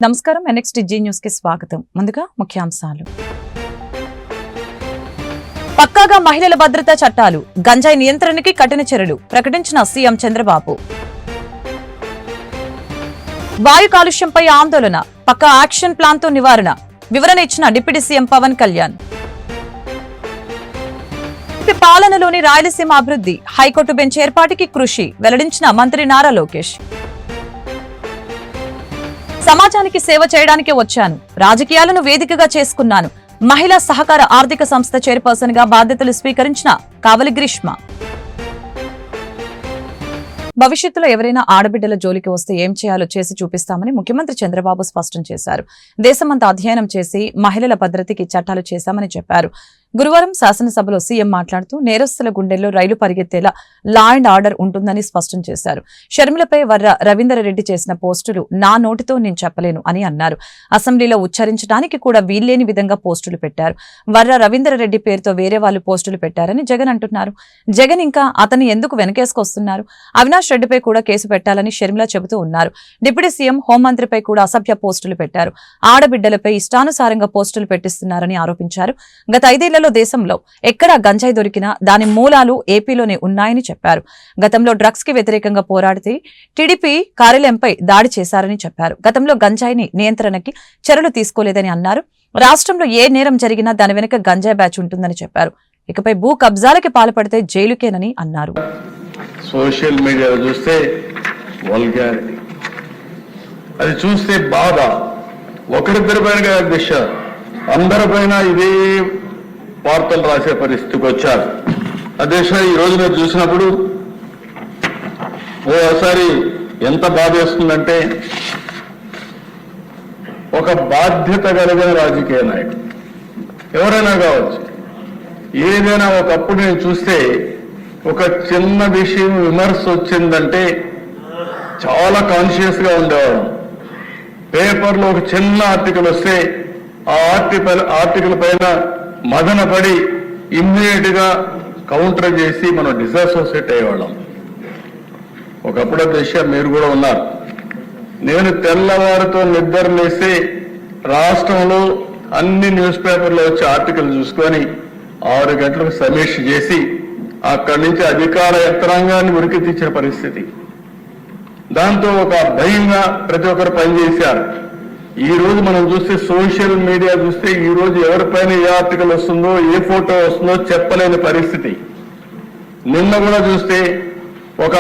నమస్కారం, NXTG news కి స్వాగతం. ముందుగా ముఖ్యాంశాలు. పక్కాగా మహిళల భద్రతా చట్టాలు, గంజాయి నియంత్రణకి కఠిన చర్యలు ప్రకటించిన సీఎం చంద్రబాబు. వాయు కాలుష్యంపై ఆందోళన, పక్కా యాక్షన్ ప్లాన్ తో నివారణ వివరణ ఇచ్చిన డిప్యూటీ సీఎం పవన్ కళ్యాణ్. పాలనలోని రాయలసీమ అభివృద్ధి, హైకోర్టు బెంచ్ ఏర్పాటుకి కృషి వెల్లడించిన మంత్రి నారా లోకేష్. సమాజానికి సేవ చేయడానికే వచ్చాను, రాజకీయాలను వేదికగా చేసుకున్నాను. మహిళా సహకార ఆర్థిక సంస్థ చైర్పర్సన్ గా బాధ్యతలు స్వీకరించిన కావలి గ్రీష్మ. భవిష్యత్తులో ఎవరైనా ఆడబిడ్డల జోలికి వస్తే ఏం చేయాలో చేసి చూపిస్తామని ముఖ్యమంత్రి చంద్రబాబు స్పష్టం చేశారు. దేశమంతా అధ్యయనం చేసి మహిళల భద్రతకి చట్టాలు చేశామని చెప్పారు. గురువారం శాసనసభలో సీఎం మాట్లాడుతూ నేరస్తుల గుండెల్లో రైలు పరిగెత్తేలా లా అండ్ ఆర్డర్ ఉంటుందని స్పష్టం చేశారు. షర్మిలపై వర్ర రవీందర్రెడ్డి చేసిన పోస్టులు నా నోటితో నేను చెప్పలేను అని అన్నారు. అసెంబ్లీలో ఉచ్చరించడానికి కూడా వీల్లేని విధంగా పోస్టులు పెట్టారు. వర్ర రవీందర్రెడ్డి పేరుతో వేరే వాళ్ళు పోస్టులు పెట్టారని జగన్ అంటున్నారు. జగన్ ఇంకా అతన్ని ఎందుకు వెనకేసుకొస్తున్నారు? అవినాష్ రెడ్డిపై కూడా కేసు పెట్టాలని షర్మిల చెబుతూ ఉన్నారు. డిప్యూటీ సీఎం హోంమంత్రిపై కూడా అసభ్య పోస్టులు పెట్టారు. ఆడబిడ్డలపై ఇష్టానుసారంగా పోస్టులు పెట్టిస్తున్నారని ఆరోపించారు. గత 5 ఏళ్లలో దేశంలో ఎక్కడా గంజాయి దొరికినా దాని మూలాలు ఏపీలోనే ఉన్నాయని చెప్పారు. గతంలో డ్రగ్స్ కి వ్యతిరేకంగా పోరాడితే టీడీపీ కార్యాలయంపై దాడి చేశారని చెప్పారు. గతంలో గంజాయిని నియంత్రణకి చర్యలు తీసుకోలేదని అన్నారు. రాష్ట్రంలో ఏ నేరం జరిగినా దాని వెనుక గంజాయి బ్యాచ్ ఉంటుందని చెప్పారు. ఇకపై భూ కబ్జాలకి పాల్పడితే జైలుకేనని అన్నారు. సోషల్ మీడియాలో చూస్తే వల్గారిటీ, అది చూస్తే బాధ. ఒకరిద్దరి పైన దిశ, అందరిపైన ఇదే వార్తలు రాసే పరిస్థితికి వచ్చారు. అధ్యక్ష, ఈ రోజు మీరు చూసినప్పుడు ఓసారి ఎంత బాధ వేస్తుందంటే, ఒక బాధ్యత కలిగిన రాజకీయ నాయకుడు ఎవరైనా కావచ్చు, ఏదైనా ఒకప్పుడు నేను చూస్తే ఒక చిన్న విషయం విమర్శ వచ్చిందంటే చాలా కాన్షియస్ గా ఉండేవాడు. పేపర్లో ఒక చిన్న ఆర్టికల్ వస్తే ఆ ఆర్టికల్ పైన మదన పడి ఇమ్మీడియట్ గా కౌంటర్ చేసి మనం డిసాసోసియేట్ అయ్యేవాళ్ళం. ఒకప్పుడు దశ మీరు కూడా ఉన్నారు. నేను తెల్లవారితో నిద్ర లేస్తే రాష్ట్రంలో అన్ని న్యూస్ పేపర్లో వచ్చే ఆర్టికల్ చూసుకొని 6 గంటలకు సమీక్ష చేసి అక్కడి నుంచి అధికార యంత్రాంగాన్ని ఉరికి తీసిన పరిస్థితి. దాంతో ఒక భయంగా ప్రతి ఒక్కరు పనిచేశారు. ఈ రోజు మనం చూస్తే సోషల్ మీడియా చూస్తే ఈ రోజు ఎవరిపైన ఏ ఆర్టికల్ వస్తుందో ఏ ఫోటో వస్తుందో చెప్పలేని పరిస్థితి. నిన్న కూడా చూస్తే ఒక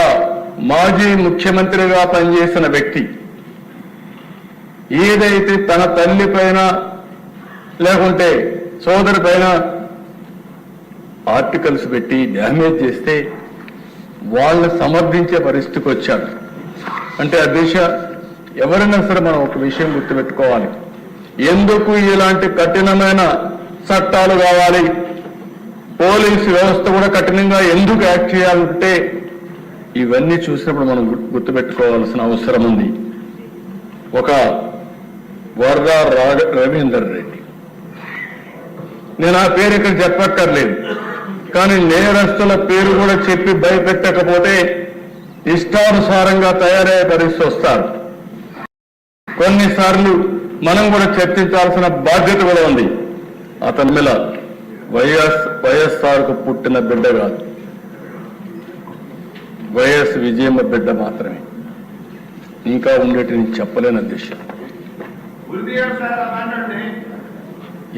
మాజీ ముఖ్యమంత్రిగా పనిచేసిన వ్యక్తి ఏదైతే తన తల్లి పైన లేకుంటే సోదరి పైన ఆర్టికల్స్ పెట్టి డ్యామేజ్ చేస్తే వాళ్ళని సమర్థించే పరిస్థితికి వచ్చాడు. అంటే ఆ దిశ ఎవరైనా సరే మనం ఒక విషయం గుర్తుపెట్టుకోవాలి. ఎందుకు ఇలాంటి కఠినమైన చట్టాలు కావాలి, పోలీసు వ్యవస్థ కూడా కఠినంగా ఎందుకు యాక్ట్ చేయాలంటే ఇవన్నీ చూసినప్పుడు మనం గుర్తుపెట్టుకోవాల్సిన అవసరం ఉంది. ఒక వర్ర రవీందర్ రెడ్డి, నేను ఆ పేరు ఇక్కడ చెప్పక్కర్లేదు, కానీ నేరస్తుల పేరు కూడా చెప్పి భయపెట్టకపోతే ఇష్టానుసారంగా తయారయ్యే పరిస్థితి వస్తారు. కొన్నిసార్లు మనం కూడా చర్చించాల్సిన బాధ్యత కూడా ఉంది. అతని మీద వైఎస్ఆర్కు పుట్టిన బిడ్డ కాదు, వైఎస్ విజయమ్మ బిడ్డ మాత్రమే. ఇంకా ఉండేటిని చెప్పలేని దిశ.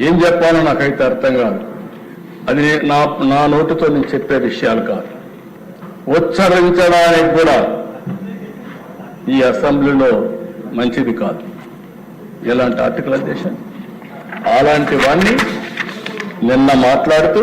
ఏం చెప్పాలో నాకైతే అర్థం కాదు. అది నా నోటితో నేను చెప్పే విషయాలు కాదు. ఉచ్చరించడానికి కూడా ఈ అసెంబ్లీలో మంచిది కాదు ఎలాంటి ఆర్టికల్ అధ్యక్ష. అలాంటివన్నీ నిన్న మాట్లాడుతూ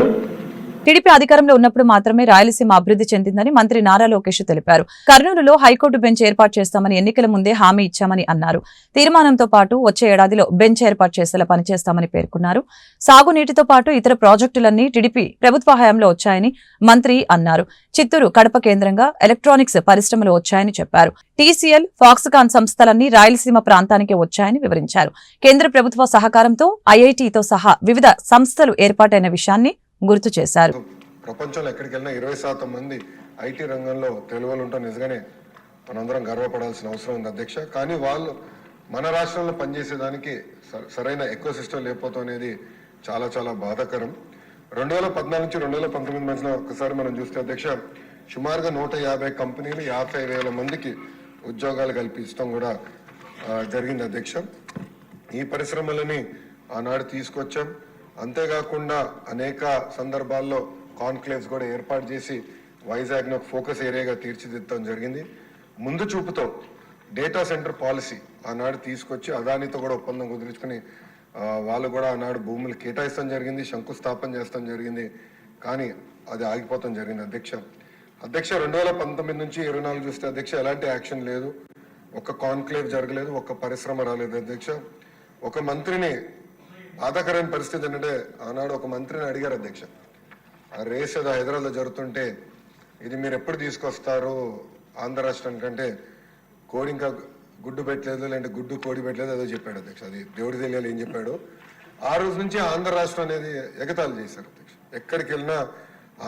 టీడీపీ అధికారంలో ఉన్నప్పుడు మాత్రమే రాయలసీమ అభివృద్ధి చెందిందని మంత్రి నారా లోకేష్ తెలిపారు. కర్నూలులో హైకోర్టు బెంచ్ ఏర్పాటు చేస్తామని ఎన్నికల ముందే హామీ ఇచ్చామని అన్నారు. తీర్మానంతో పాటు వచ్చే ఏడాదిలో బెంచ్ ఏర్పాటు చేసేలా పనిచేస్తామని పేర్కొన్నారు. సాగునీటితో పాటు ఇతర ప్రాజెక్టులన్నీ టీడీపీ ప్రభుత్వ హయాంలో వచ్చాయని మంత్రి అన్నారు. చిత్తూరు, కడప కేంద్రంగా ఎలక్ట్రానిక్స్ పరిశ్రమలు వచ్చాయని చెప్పారు. టీసీఎల్, ఫాక్స్కాన్ సంస్థలన్నీ రాయలసీమ ప్రాంతానికే వచ్చాయని వివరించారు. కేంద్ర ప్రభుత్వ సహకారంతో ఐఐటీతో సహా వివిధ సంస్థలు ఏర్పాటైన విషయాన్ని గుర్తు చేశారు. ప్రపంచంలో ఎక్కడికి వెళ్ళినా 20% మంది ఐటీ రంగంలో తెలుగులు ఉంటాం. నిజంగానే మనందరం గర్వపడాల్సిన అవసరం ఉంది అధ్యక్ష. కానీ వాళ్ళు మన రాష్ట్రంలో పనిచేసేదానికి సరైన ఎకో సిస్టమ్ లేకపోవడం అనేది చాలా చాలా బాధాకరం. 2014 నుంచి 2019 మధ్యలో ఒకసారి మనం చూస్తే అధ్యక్ష సుమారుగా 150 కంపెనీలు 50,000 మందికి ఉద్యోగాలు కల్పించడం కూడా జరిగింది అధ్యక్ష. ఈ పరిశ్రమలని ఆనాడు తీసుకొచ్చాం. అంతేకాకుండా అనేక సందర్భాల్లో కాన్క్లేవ్స్ కూడా ఏర్పాటు చేసి వైజాగ్ను ఒక ఫోకస్ ఏరియాగా తీర్చిదిద్దడం జరిగింది. ముందు చూపుతో డేటా సెంటర్ పాలసీ ఆనాడు తీసుకొచ్చి అదానితో కూడా ఒప్పందం కుదుర్చుకుని వాళ్ళు కూడా ఆనాడు భూములు కేటాయిస్తాం జరిగింది, శంకుస్థాపన చేస్తాం జరిగింది. కానీ అది ఆగిపోతాం జరిగింది అధ్యక్ష. 2019 నుంచి 24 చూస్తే అధ్యక్ష ఎలాంటి యాక్షన్ లేదు, ఒక్క కాన్క్లేవ్ జరగలేదు, ఒక్క పరిశ్రమ రాలేదు అధ్యక్ష. ఒక మంత్రిని బాధాకరమైన పరిస్థితి ఏంటంటే ఆనాడు ఒక మంత్రిని అడిగారు అధ్యక్ష, ఆ రేస్ ఏదో హైదరాబాద్లో జరుగుతుంటే ఇది మీరు ఎప్పుడు తీసుకొస్తారు ఆంధ్ర రాష్ట్రానికంటే కోడి ఇంకా గుడ్డు పెట్టలేదు, లేదంటే గుడ్డు కోడి పెట్టలేదు ఏదో చెప్పాడు అధ్యక్ష. అది దేవుడి తెలియాలి ఏం చెప్పాడు. ఆ రోజు నుంచి ఆంధ్ర రాష్ట్రం అనేది ఎగతాళి చేశారు అధ్యక్ష. ఎక్కడికి వెళ్ళినా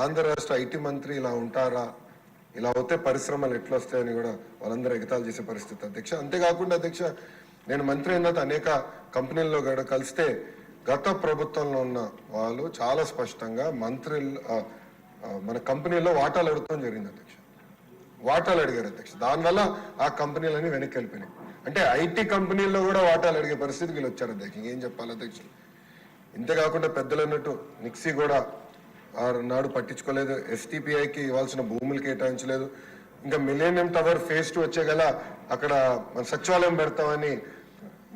ఆంధ్ర రాష్ట్ర ఐటీ మంత్రి ఇలా ఉంటారా, ఇలా అవుతే పరిశ్రమలు ఎట్లా వస్తాయని కూడా వాళ్ళందరూ ఎగతాళి చేసే పరిస్థితి అధ్యక్ష. అంతేకాకుండా అధ్యక్ష నేను మంత్రి అయిన తర్వాత అనేక కంపెనీల్లో కూడా కలిస్తే గత ప్రభుత్వంలో ఉన్న వాళ్ళు చాలా స్పష్టంగా మన కంపెనీల్లో వాటాలు అడుగుతాం జరిగింది అధ్యక్ష. వాటాలు అడిగారు అధ్యక్ష. దానివల్ల ఆ కంపెనీలన్నీ వెనక్కి వెళ్ళిపోయినాయి. అంటే ఐటీ కంపెనీల్లో కూడా వాటాలు అడిగే పరిస్థితికి వీళ్ళు వచ్చారు అధ్యక్ష. ఇంకేం చెప్పాలి అధ్యక్ష. ఇంతేకాకుండా పెద్దలు అన్నట్టు నిక్సీ కూడా నాడు పట్టించుకోలేదు, ఎస్టీపీఐకి ఇవ్వాల్సిన భూములు కేటాయించలేదు. ఇంకా మిలేనియం టవర్ ఫేజ్ 2 వచ్చే గల అక్కడ మన సచివాలయం పెడతామని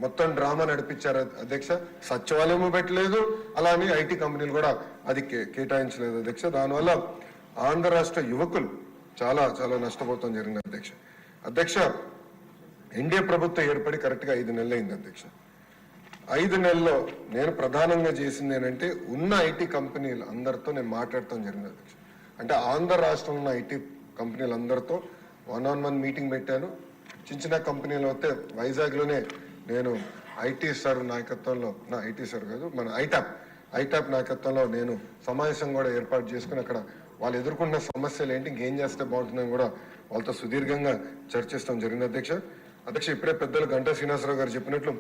మొత్తం డ్రామా నడిపించారు అధ్యక్ష. సచివాలయం పెట్టలేదు, అలానే ఐటీ కంపెనీలు కూడా అది కేటాయించలేదు అధ్యక్ష. దానివల్ల ఆంధ్ర రాష్ట్ర యువకులు చాలా చాలా నష్టపోతాం జరిగింది అధ్యక్ష. ఎన్డీఏ ప్రభుత్వం ఏర్పడి కరెక్ట్గా 5 నెలలు అయింది అధ్యక్ష. 5 నెలల్లో నేను ప్రధానంగా చేసింది ఏంటంటే ఉన్న ఐటీ కంపెనీలు అందరితో నేను మాట్లాడటం జరిగింది అధ్యక్ష. అంటే ఆంధ్ర రాష్ట్రంలో ఉన్న ఐటీ కంపెనీలు అందరితో 1-on-1 మీటింగ్ పెట్టాను. చిన్న కంపెనీలు అయితే వైజాగ్లోనే నేను ఐటీ సార్ నాయకత్వంలో, ఐటీ సార్ కాదు మన ఐటాప్ నాయకత్వంలో నేను సమావేశం కూడా ఏర్పాటు చేసుకుని అక్కడ వాళ్ళు ఎదుర్కొన్న సమస్యలు ఏంటి, ఇంకేం చేస్తే బాగుంటుందని కూడా వాళ్ళతో సుదీర్ఘంగా చర్చిస్తాం జరిగింది అధ్యక్ష. ఇప్పుడే పెద్దలు గంటా శ్రీనివాసరావు గారు చెప్పినట్లు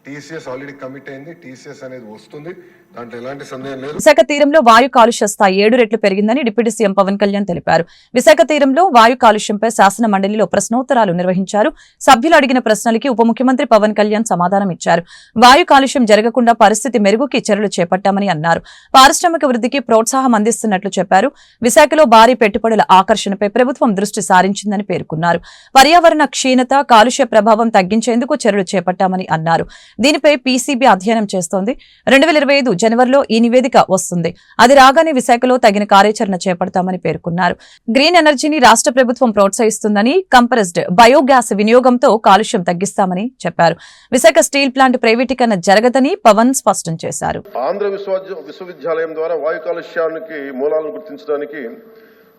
టీసీఎస్ ఆల్రెడీ కమిట్ అయింది. టీసీఎస్ అనేది వస్తుంది, దాంట్లో ఎలాంటి సందేహం లేదు. విశాఖ తీరంలో వాయు కాలుష్య స్థాయి 7 రెట్లు పెరిగిందని డిప్యూటీ సీఎం పవన్ కళ్యాణ్ తెలిపారు. విశాఖ తీరంలో వాయు కాలుష్యంపై శాసన మండలిలో ప్రశ్నోత్తరాలు నిర్వహించారు. సభ్యులు అడిగిన ప్రశ్నలకి ఉప ముఖ్యమంత్రి పవన్ కళ్యాణ్ సమాధానం ఇచ్చారు. వాయు కాలుష్యం జరగకుండా పరిస్థితి మెరుగుకి చర్యలు చేపట్టామని అన్నారు. పారిశ్రామిక వృద్ధికి ప్రోత్సాహం అందిస్తున్నట్లు చెప్పారు. విశాఖలో భారీ పెట్టుబడుల ఆకర్షణపై ప్రభుత్వం దృష్టి సారించిందని పేర్కొన్నారు. పర్యావరణ క్షీణత, కాలుష్య ప్రభావం తగ్గించేందుకు చర్యలు చేపట్టామని అన్నారు. దీనిపై పీసీబీ అధ్యయనం చేస్తోంది. 2025 జనవరిలో ఈ నివేదిక వస్తుంది. అది రాగానే విశాఖలో తగిన కార్యాచరణ చేపడతామని పేర్కొన్నారు. గ్రీన్ ఎనర్జీని రాష్ట్ర ప్రభుత్వం ప్రోత్సహిస్తుందని, కంప్రెస్డ్ బయోగ్యాస్ వినియోగంతో కాలుష్యం తగ్గిస్తామని చెప్పారు. విశాఖ స్టీల్ ప్లాంట్ ప్రైవేటీకరణ జరగదని పవన్ స్పష్టం చేశారు. ఆంధ్ర విశ్వవిద్యాలయం ద్వారా వాయు కాలుష్యానికి మూలాలను గుర్తించడానికి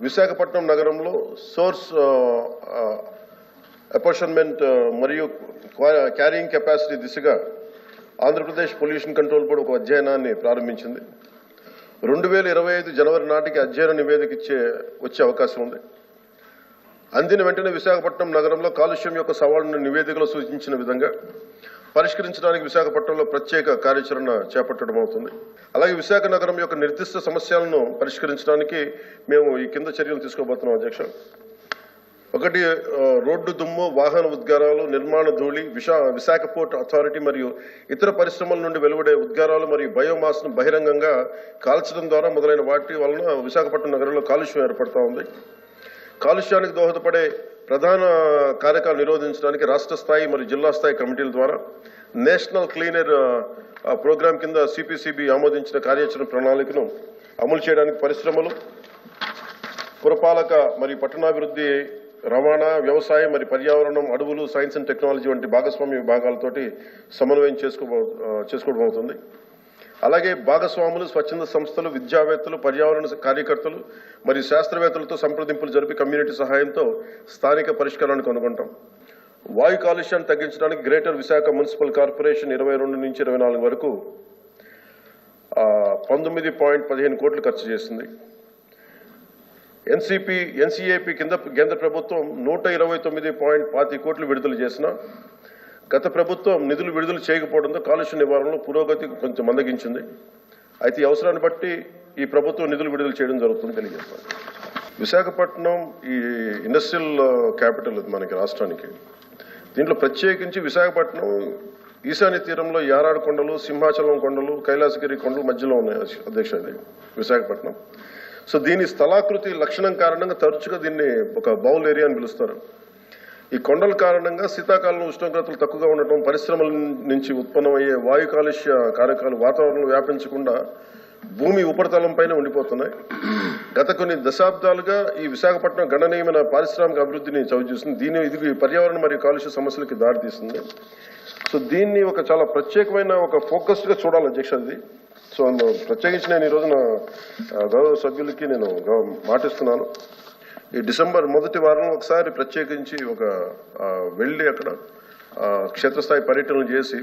విశాఖపట్నం నగరంలో సోర్స్ అపార్ట్మెంట్ మరియు క్యారింగ్ కెపాసిటీ దిశగా ఆంధ్రప్రదేశ్ పొల్యూషన్ కంట్రోల్ బోర్డు ఒక అధ్యయనాన్ని ప్రారంభించింది. 2025 జనవరి నాటికి అధ్యయన నివేదిక వచ్చే అవకాశం ఉంది. అందిన వెంటనే విశాఖపట్నం నగరంలో కాలుష్యం యొక్క సవాళ్లను నివేదికలో సూచించిన విధంగా పరిష్కరించడానికి విశాఖపట్నంలో ప్రత్యేక కార్యాచరణ చేపట్టడం అవుతుంది. అలాగే విశాఖ నగరం యొక్క నిర్దిష్ట సమస్యలను పరిష్కరించడానికి మేము ఈ కింద చర్యలు తీసుకోబోతున్నాం అధ్యక్ష. 1 రోడ్డు దుమ్ము, వాహన ఉద్గారాలు, నిర్మాణ ధూళి, విశాఖ పోర్ట్ అథారిటీ మరియు ఇతర పరిశ్రమల నుండి వెలువడే ఉద్గారాలు మరియు బయోమాస్ ను బహిరంగంగా కాల్చడం ద్వారా మొదలైన వాటి వలన విశాఖపట్నం నగరంలో కాలుష్యం ఏర్పడతా ఉంది. కాలుష్యానికి దోహదపడే ప్రధాన కారకాలు నిరోధించడానికి రాష్ట్ర స్థాయి మరియు జిల్లా స్థాయి కమిటీల ద్వారా నేషనల్ క్లీనర్ ప్రోగ్రాం కింద సిపిసిబి ఆమోదించిన కార్యాచరణ ప్రణాళికను అమలు చేయడానికి పరిశ్రమలు, పురపాలక మరియు పట్టణాభివృద్ధి, రవాణా, వ్యవసాయం మరియు పర్యావరణం, అడవులు, సైన్స్ అండ్ టెక్నాలజీ వంటి భాగస్వామ్య విభాగాలతోటి సమన్వయం చేసుకోవడం అవుతుంది. అలాగే భాగస్వాములు, స్వచ్ఛంద సంస్థలు, విద్యావేత్తలు, పర్యావరణ కార్యకర్తలు మరియు శాస్త్రవేత్తలతో సంప్రదింపులు జరిపి కమ్యూనిటీ సహాయంతో స్థానిక పరిష్కారాన్ని కనుగొంటాం. వాయు కాలుష్యాన్ని తగ్గించడానికి గ్రేటర్ విశాఖ మున్సిపల్ కార్పొరేషన్ 22 నుంచి 24 వరకు 19.15 కోట్లు ఖర్చు చేసింది. ఎన్సీఏపీ కింద కేంద్ర ప్రభుత్వం 129.25 కోట్లు విడుదల చేసిన గత ప్రభుత్వం నిధులు విడుదల చేయకపోవడంతో కాలుష్య నివారణలో పురోగతి కొంచెం మందగించింది. అయితే ఈ అవసరాన్ని బట్టి ఈ ప్రభుత్వం నిధులు విడుదల చేయడం జరుగుతుందని తెలియజేస్తాను. విశాఖపట్నం ఈ ఇండస్ట్రియల్ క్యాపిటల్ మనకి రాష్ట్రానికి. దీంట్లో ప్రత్యేకించి విశాఖపట్నం ఈశాన్య తీరంలో యారాడు కొండలు, సింహాచలం కొండలు, కైలాసగిరి కొండలు మధ్యలో ఉన్నాయి అధ్యక్ష. ఇది విశాఖపట్నం. సో దీని స్థలాకృతి లక్షణం కారణంగా తరచుగా దీన్ని ఒక బౌల్ ఏరియా అని పిలుస్తారు. ఈ కొండల కారణంగా శీతాకాలంలో ఉష్ణోగ్రతలు తక్కువగా ఉండటం, పరిశ్రమల నుంచి ఉత్పన్నమయ్యే వాయు కాలుష్య కారకాలు వాతావరణంలో వ్యాపించకుండా భూమి ఉపరితలం పైన ఉండిపోతున్నాయి. గత కొన్ని దశాబ్దాలుగా ఈ విశాఖపట్నం గణనీయమైన పారిశ్రామిక అభివృద్ధిని చవిచూస్తుంది. ఇది పర్యావరణ మరియు కాలుష్య సమస్యలకి దారితీస్తుంది. సో దీన్ని ఒక చాలా ప్రత్యేకమైన ఒక ఫోకస్డ్గా చూడాలి అధ్యక్ష. అది సో ప్రత్యేకించి నేను ఈ రోజున గౌరవ సభ్యులకి నేను మాటిస్తున్నాను. ఈ డిసెంబర్ మొదటి వారంలో ఒకసారి ప్రత్యేకించి ఒక వెళ్ళి అక్కడ క్షేత్రస్థాయి పర్యటనలు చేసి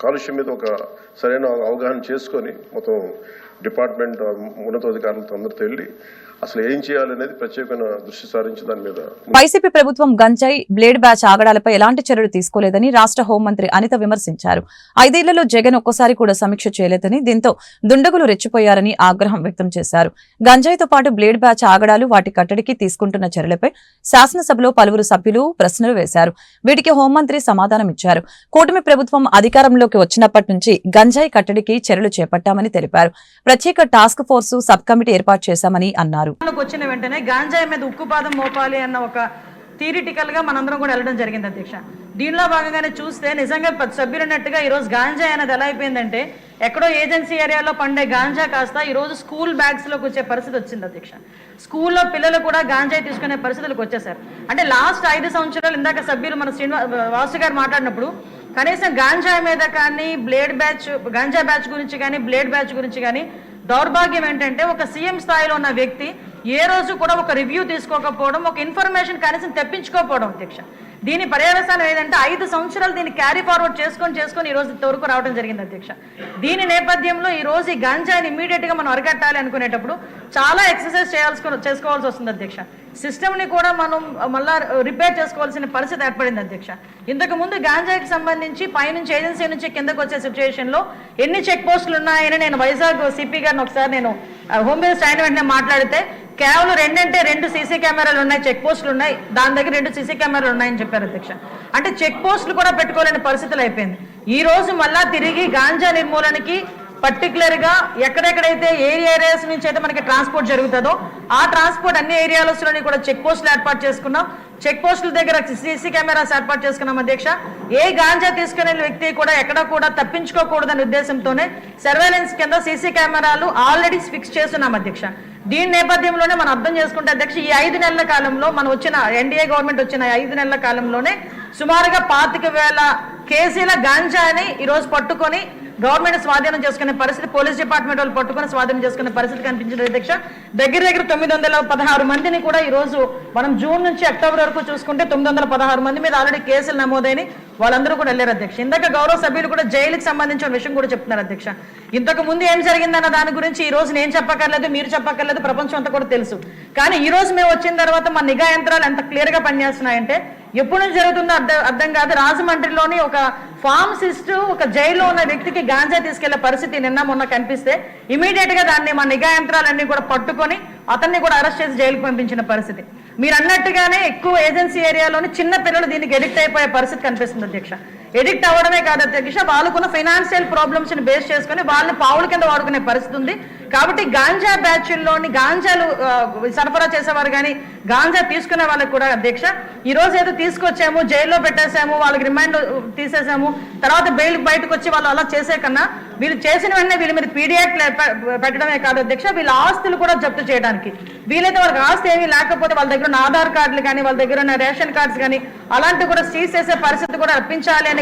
కాలుష్యం మీద ఒక సరైన అవగాహన చేసుకొని మొత్తం డిపార్ట్మెంట్ ఉన్నతాధికారులతో అందరితో వెళ్ళి అసలు ఏం చేయాలనేది ప్రత్యేకమైన దృష్టి సారించి దాని మీద. వైసీపీ ప్రభుత్వం గంజాయి, బ్లేడ్ బ్యాచ్ ఆగడాలపై ఎలాంటి చర్యలు తీసుకోలేదని రాష్ట్ర హోంమంత్రి అనిత విమర్శించారు. 5 ఏళ్లలో జగన్ ఒక్కసారి కూడా సమీక్ష చేయలేదని, దీంతో దుండగులు రెచ్చిపోయారని ఆగ్రహం వ్యక్తం చేశారు. గంజాయితో పాటు బ్లేడ్ బ్యాచ్ ఆగడాలు, వాటి కట్టడికి తీసుకుంటున్న చర్యలపై శాసనసభలో పలువురు సభ్యులు ప్రశ్నలు వేశారు. వీటికి హోంమంత్రి సమాధానం ఇచ్చారు. కూటమి ప్రభుత్వం అధికారంలోకి వచ్చినప్పటి నుంచి గంజాయి కట్టడికి చర్యలు చేపట్టామని తెలిపారు. ప్రత్యేక టాస్క్ ఫోర్సు సబ్ కమిటీ ఏర్పాటు చేశామని అన్నారు. వచ్చిన వెంటనే గాంజాయి మీద ఉక్కుపాదం మోపాలి అన్న ఒక థియరిటికల్ గా మనందరం కూడా వెళ్ళడం జరిగింది అధ్యక్ష. దీనిలో భాగంగానే చూస్తే నిజంగా సభ్యులు అన్నట్టుగా ఈ రోజు గాంజాయి అనేది ఎలా అయిపోయిందంటే ఎక్కడో ఏజెన్సీ ఏరియాలో పండే గాంజా కాస్త ఈ రోజు స్కూల్ బ్యాగ్స్ లోకి వచ్చే పరిస్థితి వచ్చింది అధ్యక్ష. స్కూల్లో పిల్లలు కూడా గాంజాయి తీసుకునే పరిస్థితులకు వచ్చేసారు. అంటే లాస్ట్ 5 సంవత్సరాలు ఇందాక సభ్యులు మన వాసు గారు మాట్లాడినప్పుడు కనీసం గాంజాయి మీద కానీ గాంజా బ్యాచ్ గురించి కానీ బ్లేడ్ బ్యాచ్ గురించి కానీ దౌర్భాగ్యం ఏంటంటే ఒక సీఎం స్థాయిలో ఉన్న వ్యక్తి ఏ రోజు కూడా ఒక రివ్యూ తీసుకోకపోవడం, ఒక ఇన్ఫర్మేషన్ కనీసం తెప్పించుకోకపోవడం అధ్యక్ష. దీని పర్యవసానం ఏదంటే 5 సంవత్సరాలు దీన్ని క్యారీ ఫార్వర్డ్ చేసుకొని ఈ రోజు ఇంతవరకు రావడం జరిగింది అధ్యక్ష. దీని నేపథ్యంలో ఈ రోజు ఈ గంజాయిని ఇమీడియట్ గా మనం అరికట్టాలి అనుకునేటప్పుడు చాలా ఎక్సర్సైజ్ చేసుకోవాల్సి వస్తుంది అధ్యక్ష. సిస్టమ్ ని కూడా మనం మళ్ళా రిపేర్ చేసుకోవాల్సిన పరిస్థితి ఏర్పడింది అధ్యక్ష. ఇంతకు ముందు గాంజాయికి సంబంధించి పైనుంచి ఏజెన్సీ నుంచి కిందకు వచ్చే సిచ్యువేషన్ లో ఎన్ని చెక్ పోస్టులు ఉన్నాయని నేను వైజాగ్ సిపి గారిని ఒకసారి నేను హోమ్ మినిస్టర్ అయిన వెంటనే మాట్లాడితే కేవలం 2 సీసీ కెమెరాలు ఉన్నాయి, చెక్ పోస్టులు ఉన్నాయి, దాని దగ్గర 2 సీసీ కెమెరాలు ఉన్నాయని చెప్పారు అధ్యక్ష. అంటే చెక్ పోస్టులు కూడా పెట్టుకోలేని పరిస్థితులు అయిపోయింది. ఈ రోజు మళ్ళా తిరిగి గాంజా నిర్మూలనకి పర్టికులర్ గా ఎక్కడెక్కడైతే ఏరియాస్ నుంచి అయితే మనకి ట్రాన్స్పోర్ట్ జరుగుతుందో ఆ ట్రాన్స్పోర్ట్ అన్ని ఏరియాలలోని కూడా చెక్ పోస్టులు ఏర్పాటు చేసుకున్నాం. చెక్ పోస్టుల దగ్గర సీసీ కెమెరాస్ ఏర్పాటు చేసుకున్నాం అధ్యక్ష. ఏ గాంజా తీసుకునే వ్యక్తి కూడా ఎక్కడ కూడా తప్పించుకోకూడదనే ఉద్దేశంతోనే సర్వేలెన్స్ కింద సీసీ కెమెరాలు ఆల్రెడీ ఫిక్స్ చేస్తున్నాం అధ్యక్ష. దీని నేపథ్యంలోనే మనం అర్థం చేసుకుంటే అధ్యక్ష ఈ 5 నెలల కాలంలో మనం వచ్చిన ఎన్డీఏ గవర్నమెంట్ వచ్చిన 5 నెలల కాలంలోనే సుమారుగా 25,000 కేజీల గాంజాని ఈ రోజు పట్టుకొని గవర్నమెంట్ స్వాధీనం చేసుకునే పరిస్థితి, పోలీస్ డిపార్ట్మెంట్ వాళ్ళు పట్టుకొని స్వాధీనం చేసుకునే పరిస్థితి కనిపించింది అధ్యక్ష. దగ్గర 916 మందిని కూడా ఈ రోజు మనం జూన్ నుంచి అక్టోబర్ వరకు చూసుకుంటే 916 మంది మీద ఆల్రెడీ కేసులు నమోదైన వాళ్ళందరూ కూడా వెళ్ళారు అధ్యక్ష. ఇందాక గౌరవ సభ్యులు కూడా జైలుకి సంబంధించిన విషయం కూడా చెప్తున్నారు అధ్యక్ష. ఇంతకు ముందు ఏం జరిగిందన్న దాని గురించి ఈ రోజు నేను చెప్పక్కర్లేదు, మీరు చెప్పక్కర్లేదు, ప్రపంచం అంతా కూడా తెలుసు. కానీ ఈ రోజు మేము వచ్చిన తర్వాత మా నిఘా యంత్రాలు ఎంత క్లియర్ గా పనిచేస్తున్నాయంటే ఎప్పుడు నుంచి జరుగుతుందో అర్థం కాదు. రాజమండ్రిలోని ఒక ఫార్మసిస్ట్ ఒక జైల్లో ఉన్న వ్యక్తికి గాంజా తీసుకెళ్లే పరిస్థితి నిన్న మొన్న కనిపిస్తే ఇమీడియట్ గా దాన్ని మా నిఘా యంత్రాలన్నీ కూడా పట్టుకొని అతన్ని కూడా అరెస్ట్ చేసి జైలుకు పంపించిన పరిస్థితి. మీరు అన్నట్టుగానే ఎక్కువ ఏజెన్సీ ఏరియాలోని చిన్న పిల్లలు దీనికి ఎడిక్ట్ అయిపోయే పరిస్థితి కనిపిస్తుంది అధ్యక్ష. ఎడిక్ట్ అవ్వడమే కాదు అధ్యక్ష, వాళ్ళకున్న ఫైనాన్షియల్ ప్రాబ్లమ్స్ ని బేస్ చేసుకుని వాళ్ళని పావుల కింద వాడుకునే పరిస్థితి ఉంది. కాబట్టి గాంజా బ్యాచ్ల్లోని గాంజాలు సరఫరా చేసేవారు కానీ గాంజా తీసుకునే వాళ్ళకి కూడా అధ్యక్ష ఈ రోజు ఏదో తీసుకొచ్చాము, జైల్లో పెట్టేసాము, వాళ్ళకి రిమైండ్ తీసేసాము, తర్వాత బెయిల్ బయటకు వచ్చి వాళ్ళు అలా చేసే కన్నా వీళ్ళు చేసిన వెంటనే వీళ్ళ మీద పీడియాక్ట్ పెట్టడమే కాదు అధ్యక్ష, వీళ్ళ ఆస్తులు కూడా జప్తు చేయడానికి వీలైతే వాళ్ళకి ఆస్తి ఏమీ లేకపోతే వాళ్ళ దగ్గర ఉన్న ఆధార్ కార్డులు కానీ వాళ్ళ దగ్గర ఉన్న రేషన్ కార్డ్స్ కానీ అలాంటివి కూడా సీజ్ చేసే పరిస్థితి కూడా రప్పించాలి అని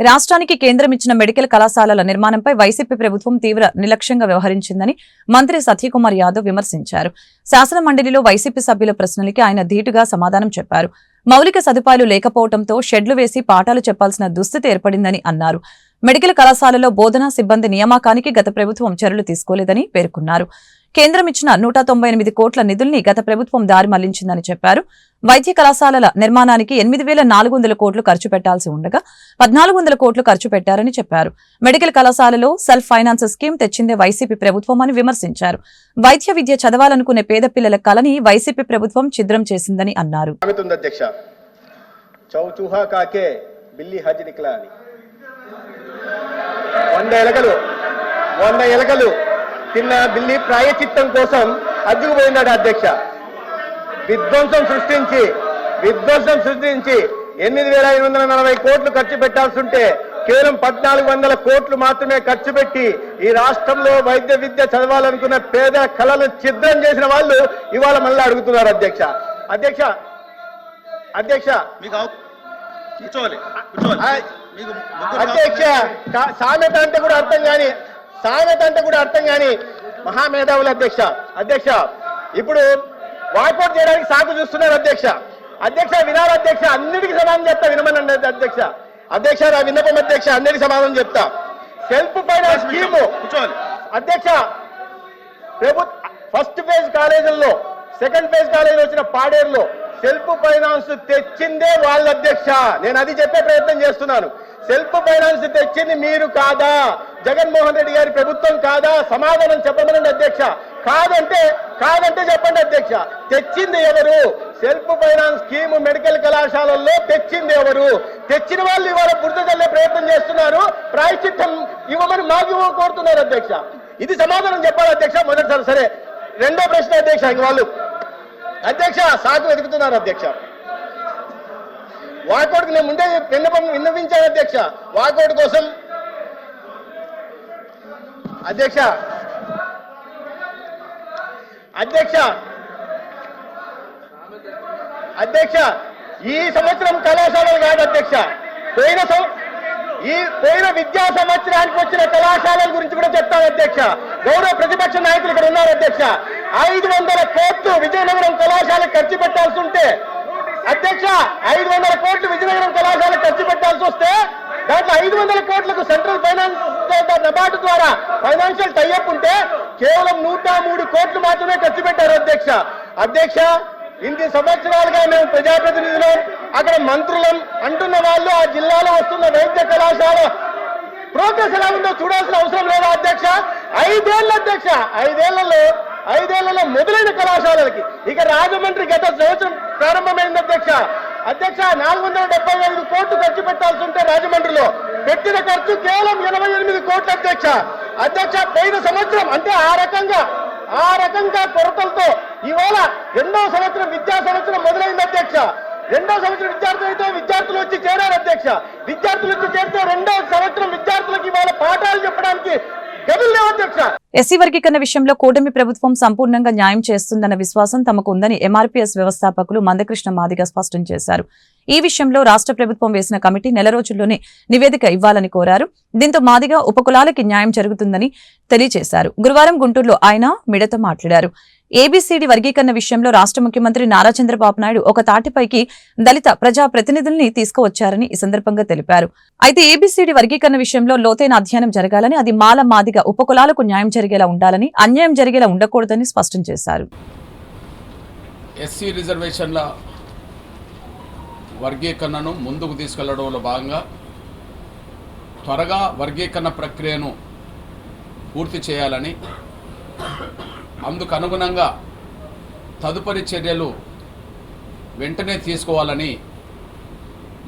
రాష్ట్రానికి కేంద్రం ఇచ్చిన మెడికల్ కళాశాలల నిర్మాణంపై వైసీపీ ప్రభుత్వం తీవ్ర నిర్లక్ష్యంగా వ్యవహరించిందని మంత్రి సత్యకుమార్ యాదవ్ విమర్శించారు. శాసన మండలిలో వైసీపీ సభ్యుల ప్రశ్నలకి ఆయన ధీటుగా సమాధానం చెప్పారు. మౌలిక సదుపాయాలు లేకపోవడంతో షెడ్లు వేసి పాఠాలు చెప్పాల్సిన దుస్థితి ఏర్పడిందని అన్నారు. మెడికల్ కళాశాలలో బోధనా సిబ్బంది నియామకానికి గత ప్రభుత్వం చర్యలు తీసుకోలేదని పేర్కొన్నారు. కేంద్రం ఇచ్చిన 198 కోట్ల నిధుల్ని గత ప్రభుత్వం దారి మళ్లించిందని చెప్పారు. వైద్య కళాశాలల నిర్మాణానికి 8,400 కోట్లు ఖర్చు పెట్టాల్సి ఉండగా 1,400 కోట్లు ఖర్చు పెట్టారని చెప్పారు. మెడికల్ కళాశాలలో సెల్ఫ్ ఫైనాన్స్ స్కీమ్ తెచ్చిందే వైసీపీ ప్రభుత్వం అని విమర్శించారు. వైద్య విద్య చదవాలనుకునే పేద పిల్లల కళని వైసీపీ ప్రభుత్వం ఛిద్రం చేసిందని అన్నారు. చౌచూహా కాకే బిల్లి హజ్ నికలా అని 100 ఎలకలు తిన్న బిల్లి ప్రాయచిత్తం కోసం హజ్జుకు పోయినాడు అధ్యక్ష. విధ్వంసం సృష్టించి 8,540 కోట్లు ఖర్చు పెట్టాల్సి ఉంటే కేవలం 1,400 కోట్లు మాత్రమే ఖర్చు పెట్టి ఈ రాష్ట్రంలో వైద్య విద్య చదవాలనుకున్న పేద కళలను ఛిద్రం చేసిన వాళ్ళు ఇవాళ మళ్ళీ అడుగుతున్నారు అధ్యక్ష. అధ్యక్ష సామెత అంటే కూడా అర్థం కాని మహామేధావులు అధ్యక్ష ఇప్పుడు వాకౌట్ చేయడానికి సాకు చూస్తున్నారు అధ్యక్ష వినాలి అధ్యక్ష, అన్నిటికీ సమాధానం చెప్తా, వినమనండి అధ్యక్ష నా విన్నపం అధ్యక్ష, అన్నిటికీ సమాధానం చెప్తా. సెల్ఫ్ ఫైనాన్స్ స్కీము అధ్యక్ష ఫస్ట్ ఫేజ్ కాలేజీల్లో సెకండ్ ఫేజ్ కాలేజీలో వచ్చిన పాడేరులో సెల్ఫ్ ఫైనాన్స్ తెచ్చిందే వాళ్ళ అధ్యక్ష. నేను అది చెప్పే ప్రయత్నం చేస్తున్నాను. సెల్ఫ్ ఫైనాన్స్ తెచ్చింది మీరు కాదా, జగన్మోహన్ రెడ్డి గారి ప్రభుత్వం కాదా? సమాధానం చెప్పమనండి అధ్యక్ష. కాదంటే చెప్పండి అధ్యక్ష, తెచ్చింది ఎవరు? సెల్ఫ్ ఫైనాన్స్ స్కీమ్ మెడికల్ కళాశాలల్లో తెచ్చింది ఎవరు? తెచ్చిన వాళ్ళు ఇవాళ బురద చల్లే ప్రయత్నం చేస్తున్నారు, ప్రాయశ్చిత్తం ఇవ్వమని మాకు కోరుతున్నారు అధ్యక్ష. ఇది సమాధానం చెప్పాలి అధ్యక్ష మొదటిసారి. సరే, రెండో ప్రశ్న అధ్యక్ష, వాళ్ళు అధ్యక్ష సాకు వెతుకుతున్నారు అధ్యక్ష. వాకౌట్కి నేను ముందే విన్నవించాను అధ్యక్ష, వాకౌట్ కోసం అధ్యక్ష ఈ సంవత్సరం కళాశాలలు కాదు అధ్యక్ష, పోయిన విద్యా సంవత్సరానికి వచ్చిన కళాశాలల గురించి కూడా చెప్తాను అధ్యక్ష. గౌరవ ప్రతిపక్ష నాయకులు ఇక్కడ ఉన్నారు అధ్యక్ష. 500 కోట్లు విజయనగరం కళాశాలకు ఖర్చు పెట్టాల్సి ఉంటే అధ్యక్ష, 500 కోట్లు విజయనగరం కళాశాలకు ఖర్చు పెట్టాల్సి వస్తే దాంట్లో 500 కోట్లకు సెంట్రల్ ఫైనాన్స్ నబార్డు ద్వారా ఫైనాన్షియల్ టైఅప్ ఉంటే కేవలం 103 కోట్లు మాత్రమే ఖర్చు పెట్టారు అధ్యక్ష. ఇన్ని సంవత్సరాలుగా మేము ప్రజాప్రతినిధులు, అక్కడ మంత్రులం అంటున్న వాళ్ళు ఆ జిల్లాలో వస్తున్న వైద్య కళాశాల ప్రోగ్రెస్ ఎలా ఉందో చూడాల్సిన అవసరం లేదా అధ్యక్ష? 5 అధ్యక్ష, 5 మొదలైన కళాశాలలకి ఇక రాజమండ్రి గత సంవత్సరం ప్రారంభమైంది అధ్యక్ష. 475 కోట్లు ఖర్చు పెట్టాల్సి ఉంటే రాజమండ్రిలో పెట్టిన ఖర్చు కేవలం 88 కోట్లు అధ్యక్ష. పోయిన సంవత్సరం అంటే ఆ రకంగా కొరతలతో ఇవాళ రెండో సంవత్సరం విద్యా సంవత్సరం మొదలైంది అధ్యక్ష. రెండో సంవత్సరం విద్యార్థులు వచ్చి చేరారు అధ్యక్ష. విద్యార్థులు వచ్చి చేరితే రెండో సంవత్సరం విద్యార్థులకు ఇవాళ పాఠాలు చెప్పడానికి గదులు లేవు అధ్యక్ష. ఎస్సీ వర్గీకరణ విషయంలో కూటమి ప్రభుత్వం సంపూర్ణంగా న్యాయం చేస్తుందన్న విశ్వాసం తమకు ఉందని ఎంఆర్పీఎస్ వ్యవస్థాపకులు మందకృష్ణ మాదిగ స్పష్టం చేశారు. ఈ విషయంలో రాష్ట్ర ప్రభుత్వం వేసిన కమిటీ నెల రోజుల్లోనే నివేదిక ఇవ్వాలని కోరారు. దీంతో మాదిగ ఉపకులాలకి న్యాయం జరుగుతుందని తెలియజేశారు. గురువారం గుంటూరులో ఆయన మీడియాతో మాట్లాడారు. ఏబీసీడీ వర్గీకరణ విషయంలో రాష్ట్ర ముఖ్యమంత్రి నారా చంద్రబాబు నాయుడు ఒక తాటిపైకి దళిత ప్రజా ప్రతినిధుల్ని తీసుకువచ్చారని ఈ సందర్భంగా తెలిపారు. అయితే ఏబీసీడీ వర్గీకరణ విషయంలో లోతైన అధ్యయనం జరగాలని, అది మాల మాదిగ ఉపకులాలకు న్యాయం జరిగేలా ఉండాలని, అన్యాయం జరిగేలా ఉండకూడదని స్పష్టం చేశారు. ఎస్సీ రిజర్వేషన్ల వర్గీకరణను ముందుకు తీసుకెళ్లడంలో భాగంగా త్వరగా వర్గీకరణ ప్రక్రియను పూర్తి చేయాలని, అందుకు అనుగుణంగా తదుపరి చర్యలు వెంటనే తీసుకోవాలని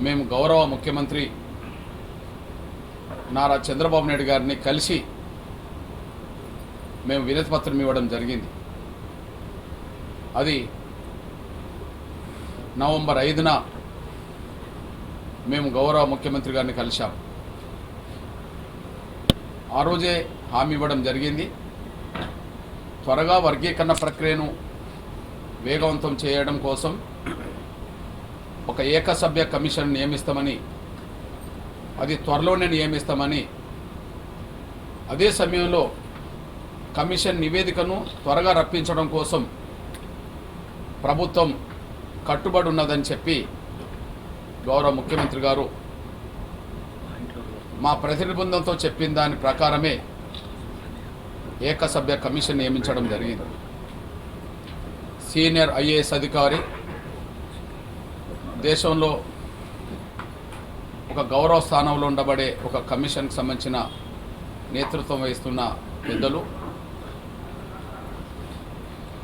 మేము గౌరవ ముఖ్యమంత్రి నారా చంద్రబాబు నాయుడు గారిని కలిసి మేము వినతి పత్రం ఇవ్వడం జరిగింది. అది నవంబర్ 5న మేము గౌరవ ముఖ్యమంత్రి గారిని కలిశాం. ఆ రోజే హామీ ఇవ్వడం జరిగింది. త్వరగా వర్గీకరణ ప్రక్రియను వేగవంతం చేయడం కోసం ఒక ఏకసభ్య కమిషన్ నియమిస్తామని, అది త్వరలోనే నియమిస్తామని, అదే సమయంలో కమిషన్ నివేదికను త్వరగా రప్పించడం కోసం ప్రభుత్వం కట్టుబడి ఉన్నదని చెప్పి గౌరవ ముఖ్యమంత్రి గారు మా ప్రతినిధి బృందంతో చెప్పిన దాని ప్రకారమే ఏకసభ్య కమిషన్ నియమించడం జరిగింది. సీనియర్ ఐఏఎస్ అధికారి దేశంలో ఒక గౌరవ స్థానంలో ఉండబడే ఒక కమిషన్కి సంబంధించిన నేతృత్వం వహిస్తున్న పెద్దలు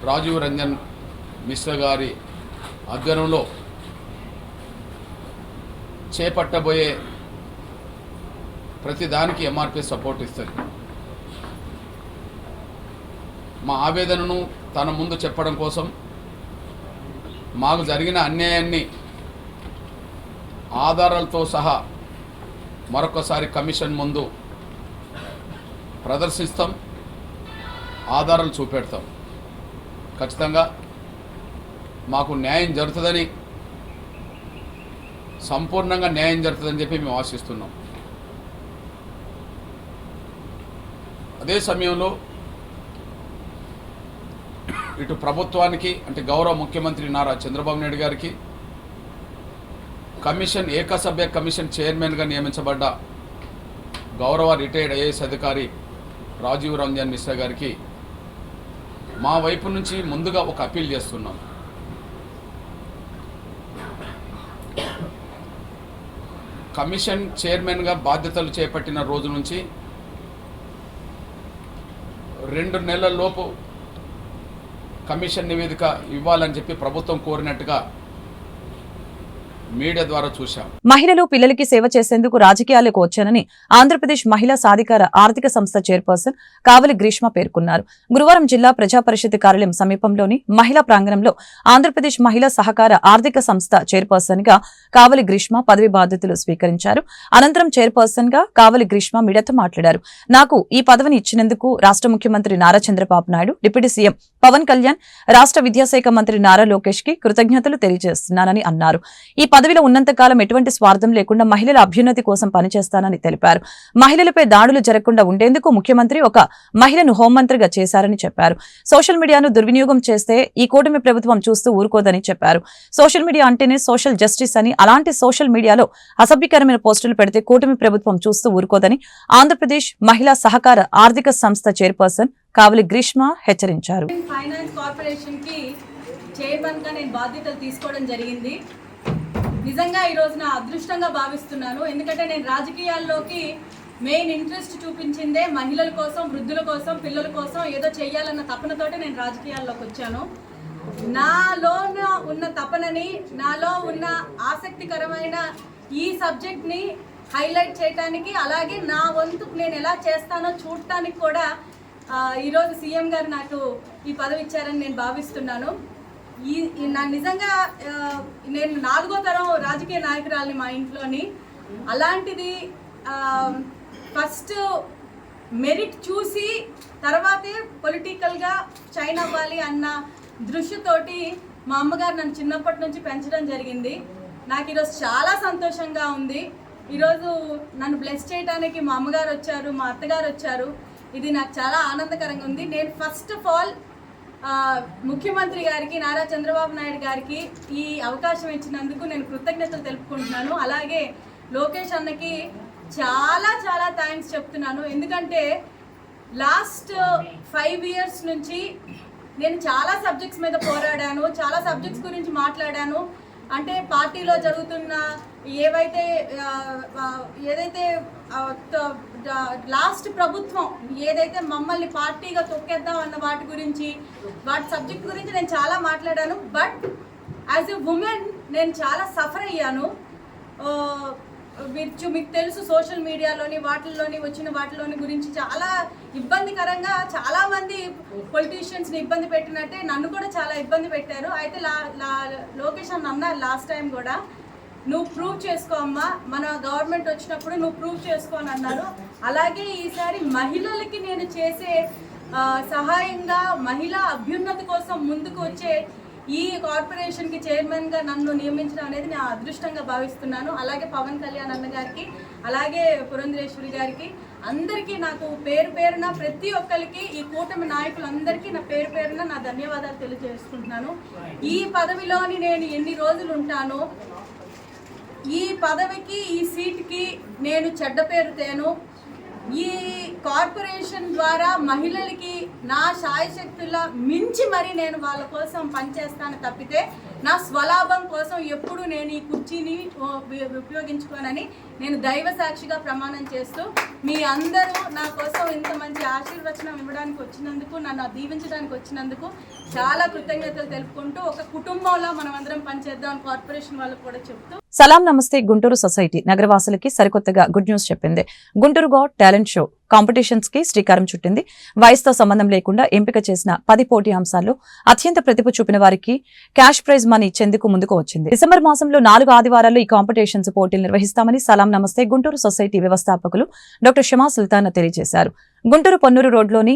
రాజీవ్ రంజన్ మిశ్రా గారి ఆధ్వర్యంలో చేపట్టబోయే ప్రతిదానికి ఎంఆర్పీ సపోర్ట్ ఇస్తుంది. మా ఆవేదనను తన ముందు చెప్పడం కోసం మాకు జరిగిన అన్యాయాన్ని ఆధారాలతో సహా మరొకసారి కమిషన్ ముందు ప్రదర్శిస్తాం, ఆధారాలు చూపెడతాం. ఖచ్చితంగా మాకు న్యాయం జరుగుతుందని, సంపూర్ణంగా న్యాయం జరుగుతుందని చెప్పి మేము ఆశిస్తున్నాం. అదే సమయంలో ఇటు ప్రభుత్వానికి అంటే గౌరవ ముఖ్యమంత్రి నారా చంద్రబాబు నాయుడు గారికి కమిషన్ ఏకసభ్య కమిషన్ చైర్మన్గా నియమించబడ్డ గౌరవ రిటైర్డ్ ఐఏఎస్ అధికారి రాజీవ్ రంజన్ మిశ్రా గారికి మా వైపు నుంచి ముందుగా ఒక అప్పీల్ చేస్తున్నాం. కమిషన్ చైర్మన్గా బాధ్యతలు చేపట్టిన రోజు నుంచి 2 నెలల లోపు కమిషన్ నివేదిక ఇవ్వాలని చెప్పి ప్రభుత్వం కోరినట్టుగా మీడియా ద్వారా చూశాం. మహిళలు పిల్లలకి సేవ చేసేందుకు రాజకీయాలకు వచ్చానని ఆంధ్రప్రదేశ్ మహిళా సాధికార ఆర్థిక సంస్థ చైర్పర్సన్ కావలి గ్రీష్మ పేర్కొన్నారు. గురువారం జిల్లా ప్రజా పరిషత్ కార్యాలయం సమీపంలోని మహిళా ప్రాంగణంలో ఆంధ్రప్రదేశ్ మహిళా సహకార ఆర్థిక సంస్థ చైర్పర్సన్ గా కావలి గ్రీష్మ పదవి బాధ్యతలు స్వీకరించారు. అనంతరం చైర్పర్సన్ గా కావలి గ్రీష్మ మీడియాతో మాట్లాడారు. నాకు ఈ పదవిని ఇచ్చినందుకు రాష్ట్ర ముఖ్యమంత్రి నారా చంద్రబాబు నాయుడు, డిప్యూటీ సీఎం పవన్ కళ్యాణ్, రాష్ట్ర విద్యాశాఖ మంత్రి నారా లోకేష్ కి కృతజ్ఞతలు తెలియజేస్తున్నానని అన్నారు. ఈ పదవిలో ఉన్నంతకాలం ఎటువంటి స్వార్థం లేకుండా మహిళల అభ్యున్నతి కోసం పనిచేస్తానని తెలిపారు. మహిళలపై దాడులు జరగకుండా ఉండేందుకు ముఖ్యమంత్రి ఒక మహిళను హోంమంత్రిగా చేశారని చెప్పారు. సోషల్ మీడియాను దుర్వినియోగం చేస్తే ఈ కూటమి ప్రభుత్వం చూస్తూ ఊరుకోదని చెప్పారు. సోషల్ మీడియా అంటేనే సోషల్ జస్టిస్ అని, అలాంటి సోషల్ మీడియాలో అసభ్యకరమైన పోస్టులు పెడితే కూటమి ప్రభుత్వం చూస్తూ ఊరుకోదని ఆంధ్రప్రదేశ్ మహిళా సహకార ఆర్థిక సంస్థ చైర్పర్సన్ కావలి గ్రీష్మ హెచ్చరించారు. ఫైనాన్స్ కార్పొరేషన్ కి చైర్మన్ గా నేను బాధ్యతలు తీసుకోవడం జరిగింది. నిజంగా ఈ రోజు నా అదృష్టంగా భావిస్తున్నాను. ఎందుకంటే నేను రాజకీయాల్లోకి మెయిన్ ఇంట్రెస్ట్ చూపించిందే మహిళల కోసం, వృద్ధుల కోసం, పిల్లల కోసం ఏదో చెయ్యాలన్న తపనతోటి నేను రాజకీయాల్లోకి వచ్చాను. నాలో ఉన్న తపనని, నాలో ఉన్న ఆసక్తికరమైన ఈ సబ్జెక్ట్ని హైలైట్ చేయడానికి, అలాగే నా వంతు నేను ఎలా చేస్తానో చూడటానికి కూడా ఈరోజు సీఎం గారు నాకు ఈ పదవి ఇచ్చారని నేను భావిస్తున్నాను. నా నిజంగా నేను 4వ తరం రాజకీయ నాయకురాలిని మా ఇంట్లోని. అలాంటిది ఫస్ట్ మెరిట్ చూసి తర్వాతే పొలిటికల్గా షైన్ అవ్వాలి అన్న దృష్టితోటి మా అమ్మగారు నన్ను చిన్నప్పటి నుంచి పెంచడం జరిగింది. నాకు ఈరోజు చాలా సంతోషంగా ఉంది. ఈరోజు నన్ను బ్లెస్ చేయడానికి మా అమ్మగారు వచ్చారు, మా అత్తగారు వచ్చారు. ఇది నాకు చాలా ఆనందకరంగా ఉంది. నేను ఫస్ట్ ఆఫ్ ఆల్ ముఖ్యమంత్రి గారికి, నారా చంద్రబాబు నాయుడు గారికి ఈ అవకాశం ఇచ్చినందుకు నేను కృతజ్ఞతలు తెలుపుకుంటున్నాను. అలాగే లోకేష్ అన్నకి చాలా చాలా థ్యాంక్స్ చెప్తున్నాను. ఎందుకంటే లాస్ట్ 5 years నుంచి నేను చాలా సబ్జెక్ట్స్ మీద పోరాడాను, చాలా సబ్జెక్ట్స్ గురించి మాట్లాడాను. అంటే పార్టీలో జరుగుతున్న ఏదైతే లాస్ట్ ప్రభుత్వం ఏదైతే మమ్మల్ని పార్టీగా తొక్కేద్దాం అన్న వాటి గురించి, వాటి సబ్జెక్ట్ గురించి నేను చాలా మాట్లాడాను. బట్ యాజ్ ఎ ఉమెన్ నేను చాలా సఫర్ అయ్యాను. మీకు తెలుసు, సోషల్ మీడియాలోని వచ్చిన వాటిలోని గురించి చాలా ఇబ్బందికరంగా చాలామంది పొలిటీషియన్స్ని ఇబ్బంది పెట్టినట్టే నన్ను కూడా చాలా ఇబ్బంది పెట్టారు. అయితే లోకేష్ అన్న అన్నారు లాస్ట్ టైం కూడా, నువ్వు ప్రూవ్ చేసుకో అమ్మా, మన గవర్నమెంట్ వచ్చినప్పుడు నువ్వు ప్రూవ్ చేసుకో అని అన్నారు. అలాగే ఈసారి మహిళలకి నేను చేసే సహాయంగా, మహిళా అభ్యున్నతి కోసం ముందుకు వచ్చే ఈ కార్పొరేషన్కి చైర్మన్గా నన్ను నియమించడం అనేది నేను అదృష్టంగా భావిస్తున్నాను. అలాగే పవన్ కళ్యాణ్ అన్న గారికి, అలాగే పురంధరేశ్వరి గారికి, అందరికీ నాకు పేరు పేరున ప్రతి ఒక్కరికి, ఈ కూటమి నాయకులందరికీ నా పేరు పేరున నా ధన్యవాదాలు తెలియజేసుకుంటున్నాను. ఈ పదవిలోని నేను ఎన్ని రోజులు ఉంటానో, ఈ పదవికి, ఈ సీట్కి నేను చెడ్డ పేరు తేను. ఈ కార్పొరేషన్ ద్వారా మహిళలకి నా శాయశక్తుల మించి మరి నేను వాళ్ళ కోసం పనిచేస్తాను తప్పితే నా స్వలాభం కోసం ఎప్పుడు నేను ఈ కుర్చీని ఉపయోగించుకోనని నేను దైవ సాక్షిగా ప్రమాణం చేస్తూ మీ అందరూ నా కోసం ఇంత మంచి ఆశీర్వచనం ఇవ్వడానికి వచ్చినందుకు, నన్ను దీవించడానికి వచ్చినందుకు చాలా కృతజ్ఞతలు తెలుపుకుంటూ ఒక కుటుంబంలో మనం అందరం పనిచేద్దాం కార్పొరేషన్ వాళ్ళకు కూడా చెప్తూ సలాం నమస్తే గుంటూరు సొసైటీ నగరవాసులకి సరికొత్తగా గుడ్ న్యూస్ చెప్పింది. Guntur got talent show competitions కి శ్రీకారం చుట్టింది. వయసుతో సంబంధం లేకుండా ఎంపిక చేసిన 10 పోటీ అంశాల్లో అత్యంత ప్రతిభ చూపిన వారికి క్యాష్ ప్రైజ్ మనీ ఇచ్చేందుకు ముందుకు వచ్చింది. డిసెంబర్ మాసంలో 4 ఆదివారాల్లో ఈ కాంపిటీషన్స్ పోటీలు నిర్వహిస్తామని సలాం నమస్తే గుంటూరు సొసైటీ వ్యవస్థాపకులు డాక్టర్ షమా సుల్తానా తెలియజేశారు. గుంటూరు పొన్నూరు రోడ్లోని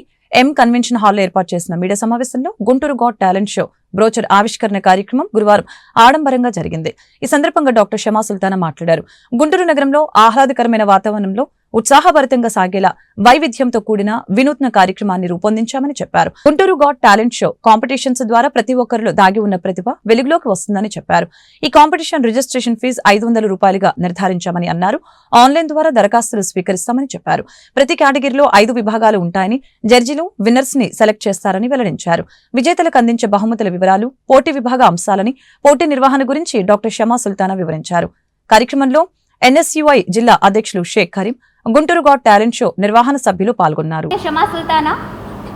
కన్వెన్షన్ హాల్లో ఏర్పాటు చేసిన మీడియా సమావేశంలో Guntur got talent show brochure ఆవిష్కరణ కార్యక్రమం గురువారం ఆడంబరంగా జరిగింది. ఈ సందర్భంగా డాక్టర్ షమా సుల్తానా మాట్లాడారు. గుంటూరు నగరంలో ఆహ్లాదకరమైన వాతావరణంలో ఉత్సాహభరితంగా సాగేలా వైవిధ్యంతో కూడిన వినూత్న కార్యక్రమాన్ని రూపొందించామని చెప్పారు. Guntur got talent show competitions ద్వారా ప్రతి ఒక్కరిలో దాగి ఉన్న ప్రతిభ వెలుగులోకి వస్తుందని చెప్పారు. ఈ కాంపిటీషన్ రిజిస్ట్రేషన్ ఫీజు 500 రూపాయలుగా నిర్ధారించామని అన్నారు. ఆన్లైన్ ద్వారా దరఖాస్తులు స్వీకరిస్తామని చెప్పారు. ప్రతి కేటగిరీలో 5 విభాగాలు ఉంటాయని, జడ్జిలు విన్నర్స్ ని సెలెక్ట్ చేస్తారని వెల్లడించారు. విజేతలకు అందించే బహుమతుల వివరాలు, పోటీ విభాగ అంశాలని, పోటీ నిర్వహణ గురించి డాక్టర్ షమా సుల్తానా వివరించారు. కార్యక్రమంలో NSUI జిల్లా అధ్యక్షులు Shaik Karim, Guntur got talent show నిర్వహణ సభ్యులు పాల్గొన్నారు. Shama Sultana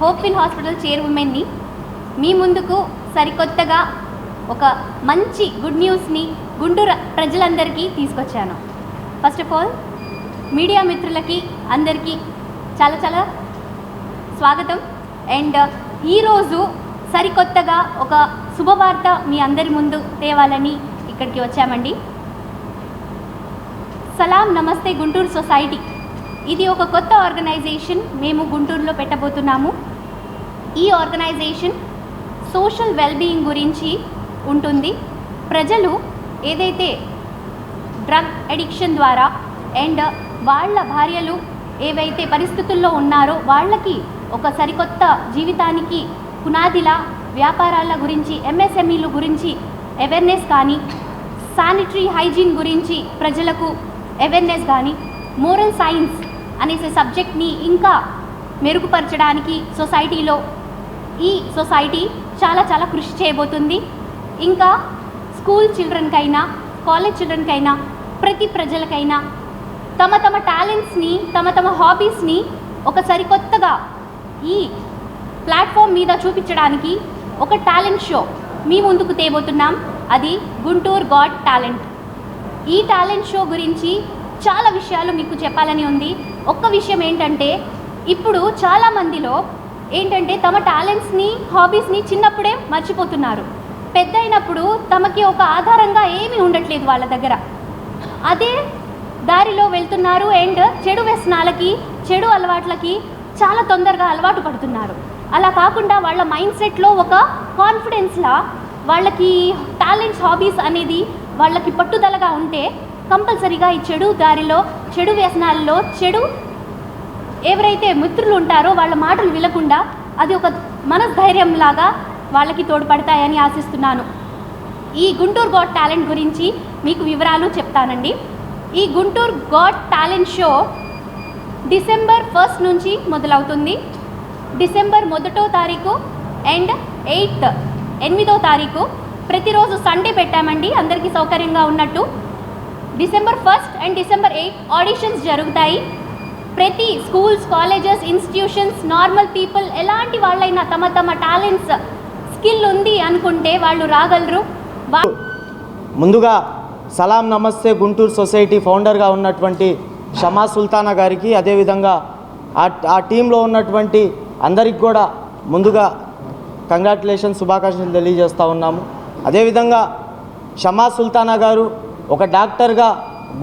hopeful hospital chairwoman ని మీ ముందుకు సరికొత్తగా ఒక మంచి గుడ్ న్యూస్ని గుంటూరు ప్రజలందరికీ తీసుకొచ్చాను. ఫస్ట్ ఆఫ్ ఆల్ మీడియా మిత్రులకి అందరికీ చాలా చాలా స్వాగతం. అండ్ ఈరోజు సరికొత్తగా ఒక శుభవార్త మీ అందరి ముందు తేవాలని ఇక్కడికి వచ్చామండి. సలాం నమస్తే గుంటూరు సొసైటీ, ఇది ఒక కొత్త ఆర్గనైజేషన్ మేము గుంటూరులో పెట్టబోతున్నాము. ఈ ఆర్గనైజేషన్ సోషల్ వెల్బీయింగ్ గురించి ఉంటుంది. ప్రజలు ఏదైతే డ్రగ్ అడిక్షన్ ద్వారా అండ్ వాళ్ళ భార్యలు ఏవైతే పరిస్థితుల్లో ఉన్నారో వాళ్ళకి ఒక సరికొత్త జీవితానికి పునాదిలా వ్యాపారాల గురించి, MSMEల గురించి అవేర్నెస్ కానీ, శానిటరీ హైజీన్ గురించి ప్రజలకు అవేర్నెస్ కానీ, మోరల్ సైన్స్ అనేసి సబ్జెక్ట్ని ఇంకా మెరుగుపరచడానికి సొసైటీలో ఈ సొసైటీ చాలా చాలా కృషి చేయబోతుంది. ఇంకా స్కూల్ చిల్డ్రన్కైనా, కాలేజ్ చిల్డ్రన్కైనా, ప్రతి ప్రజలకైనా తమ తమ టాలెంట్స్ని, తమ తమ హాబీస్ని ఒక సరికొత్తగా ఈ ప్లాట్ఫామ్ మీద చూపించడానికి ఒక టాలెంట్ షో మీ ముందుకు తేబోతున్నాం. అది గుంటూరు గాట్ టాలెంట్. ఈ టాలెంట్ షో గురించి చాలా విషయాలు మీకు చెప్పాలని ఉంది. ఒక్క విషయం ఏంటంటే, ఇప్పుడు చాలామందిలో ఏంటంటే తమ టాలెంట్స్ని, హాబీస్ని చిన్నప్పుడే మర్చిపోతున్నారు. పెద్ద అయినప్పుడు తమకి ఒక ఆధారంగా ఏమీ ఉండట్లేదు వాళ్ళ దగ్గర. అదే దారిలో వెళ్తున్నారు అండ్ చెడు వ్యసనాలకి, చెడు అలవాట్లకి చాలా తొందరగా అలవాటు పడుతున్నారు. అలా కాకుండా వాళ్ళ మైండ్ సెట్లో ఒక కాన్ఫిడెన్స్లా వాళ్ళకి టాలెంట్స్, హాబీస్ అనేది వాళ్ళకి పట్టుదలగా ఉంటే కంపల్సరీగా ఈ చెడు దారిలో, చెడు వ్యసనాల్లో, చెడు ఎవరైతే మిత్రులు ఉంటారో వాళ్ళ మాటలు వినకుండా అది ఒక మనస్థైర్యం లాగా వాళ్ళకి తోడ్పడతాయని ఆశిస్తున్నాను. ఈ గుంటూరు గాట్ టాలెంట్ గురించి మీకు వివరాలు చెప్తానండి. ఈ Guntur got talent show December 1 నుంచి మొదలవుతుంది. డిసెంబర్ 1వ తారీఖు అండ్ 8వ తారీఖు ప్రతిరోజు సండే పెట్టామండి, అందరికీ సౌకర్యంగా ఉన్నట్టు. డిసెంబర్ 1 అండ్ డిసెంబర్ 8 ఆడిషన్స్ జరుగుతాయి. ప్రతి schools, colleges, institutions, normal people ఎలాంటి వాళ్ళైనా తమ తమ టాలెంట్స్, స్కిల్ ఉంది అనుకుంటే వాళ్ళు రాగలరు. ముందుగా సలాం నమస్తే గుంటూరు సొసైటీ ఫౌండర్గా ఉన్నటువంటి షమా సుల్తానా గారికి, అదేవిధంగా ఆ టీంలో ఉన్నటువంటి అందరికి కూడా ముందుగా కంగ్రాచులేషన్, శుభాకాంక్షలు తెలియజేస్తూ ఉన్నాము. అదేవిధంగా షమా సుల్తానా గారు ఒక డాక్టర్గా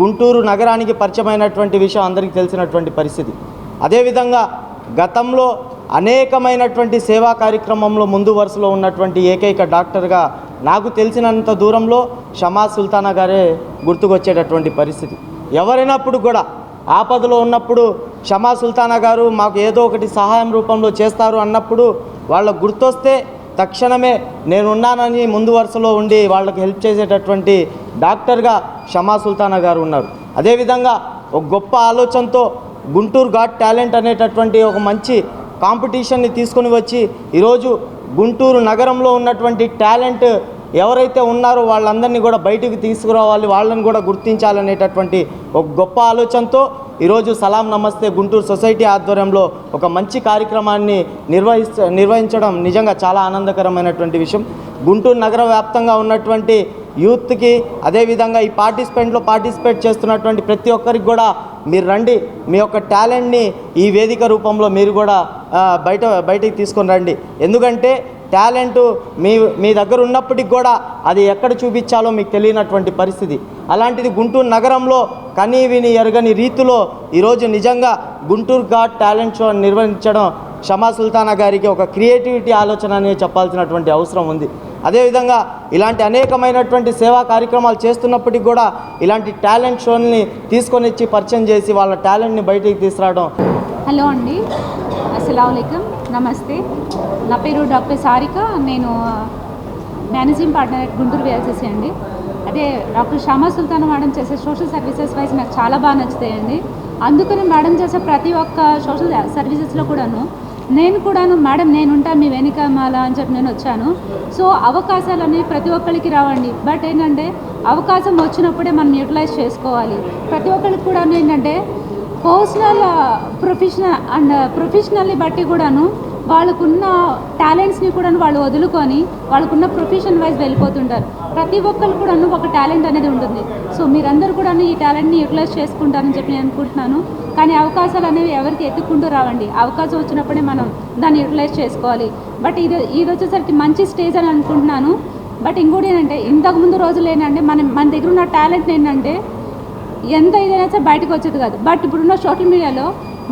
గుంటూరు నగరానికి పరిచయమైనటువంటి విషయం అందరికీ తెలిసినటువంటి పరిస్థితి. అదేవిధంగా గతంలో అనేకమైనటువంటి సేవా కార్యక్రమంలో ముందు వరుసలో ఉన్నటువంటి ఏకైక డాక్టర్గా నాకు తెలిసినంత దూరంలో షమా సుల్తానా గారే గుర్తుకొచ్చేటటువంటి పరిస్థితి. ఎవరైనప్పుడు కూడా ఆపదలో ఉన్నప్పుడు షమా సుల్తానా గారు మాకు ఏదో ఒకటి సహాయం రూపంలో చేస్తారు అన్నప్పుడు వాళ్ళకు గుర్తొస్తే తక్షణమే నేనున్నానని ముందు వరుసలో ఉండి వాళ్ళకి హెల్ప్ చేసేటటువంటి డాక్టర్గా షమా సుల్తానా గారు ఉన్నారు. అదేవిధంగా ఒక గొప్ప ఆలోచనతో గుంటూరు గాట్ టాలెంట్ అనేటటువంటి ఒక మంచి కాంపిటీషన్ని తీసుకొని వచ్చి ఈరోజు గుంటూరు నగరంలో ఉన్నటువంటి టాలెంట్ ఎవరైతే ఉన్నారో వాళ్ళందరినీ కూడా బయటికి తీసుకురావాలి, వాళ్ళని కూడా గుర్తించాలనేటటువంటి ఒక గొప్ప ఆలోచనతో ఈరోజు సలాం నమస్తే గుంటూరు సొసైటీ ఆధ్వర్యంలో ఒక మంచి కార్యక్రమాన్ని నిర్వహించడం నిజంగా చాలా ఆనందకరమైనటువంటి విషయం. గుంటూరు నగర వ్యాప్తంగా ఉన్నటువంటి యూత్కి అదేవిధంగా ఈ పార్టిసిపేట్ చేస్తున్నటువంటి ప్రతి ఒక్కరికి కూడా మీరు రండి, మీ యొక్క టాలెంట్ని ఈ వేదిక రూపంలో మీరు కూడా బయటికి తీసుకొని రండి. ఎందుకంటే టాలెంటు మీ దగ్గర ఉన్నప్పటికి కూడా అది ఎక్కడ చూపించాలో మీకు తెలియనటువంటి పరిస్థితి. అలాంటిది గుంటూరు నగరంలో కనీ విని ఎరగని రీతిలో ఈరోజు నిజంగా గుంటూరు గాట్ టాలెంట్ షో నిర్వహించడం షమా సుల్తానా గారికి ఒక క్రియేటివిటీ ఆలోచన అని చెప్పాల్సినటువంటి అవసరం ఉంది. అదేవిధంగా ఇలాంటి అనేకమైనటువంటి సేవా కార్యక్రమాలు చేస్తున్నప్పటికీ కూడా ఇలాంటి టాలెంట్ షోని తీసుకొని వచ్చి పరిచయం చేసి వాళ్ళ టాలెంట్ని బయటికి తీసుకురావడం. హలో అండి, అస్సలాముఅలైకుం, నమస్తే. నా పేరు డాక్టర్ సారిక. నేను managing partner at Guntur VLCC అండి. అదే డాక్టర్ షమా సుల్తానా మేడం చేసే సోషల్ సర్వీసెస్ వైజ్ నాకు చాలా బాగా నచ్చుతాయండి. అందుకని మేడం చేసే ప్రతి ఒక్క సోషల్ సర్వీసెస్లో కూడాను నేను మేడం నేనుంటా మీ వెనుకమాల అని చెప్పి నేను వచ్చాను. సో అవకాశాలు అనేవి ప్రతి ఒక్కరికి రావండి. బట్ ఏంటంటే అవకాశం వచ్చినప్పుడే మనం యూటిలైజ్ చేసుకోవాలి. ప్రతి ఒక్కరికి కూడా ఏంటంటే పర్సనల్ ప్రొఫెషనల్ని బట్టి కూడాను వాళ్ళకున్న టాలెంట్స్ని కూడా వాళ్ళు వదులుకొని వాళ్ళకున్న ప్రొఫెషన్ వైజ్ వెళ్ళిపోతుంటారు. ప్రతి ఒక్కరు కూడా ఒక టాలెంట్ అనేది ఉంటుంది. సో మీరందరూ కూడా ఈ టాలెంట్ని యూటిలైజ్ చేసుకుంటారని చెప్పి నేను అనుకుంటున్నాను. కానీ అవకాశాలు అనేవి ఎవరికి ఎత్తుక్కుంటూ రావండి. అవకాశం వచ్చినప్పుడే మనం దాన్ని యూటిలైజ్ చేసుకోవాలి. బట్ ఇది వచ్చేసరికి మంచి స్టేజ్ అని అనుకుంటున్నాను. బట్ ఇంకోటి ఏంటంటే ఇంతకుముందు రోజులు ఏంటంటే మన దగ్గర ఉన్న టాలెంట్ ఏంటంటే ఎంత ఇదైనా సరే బయటకు వచ్చేది కాదు. బట్ ఇప్పుడున్న సోషల్ మీడియాలో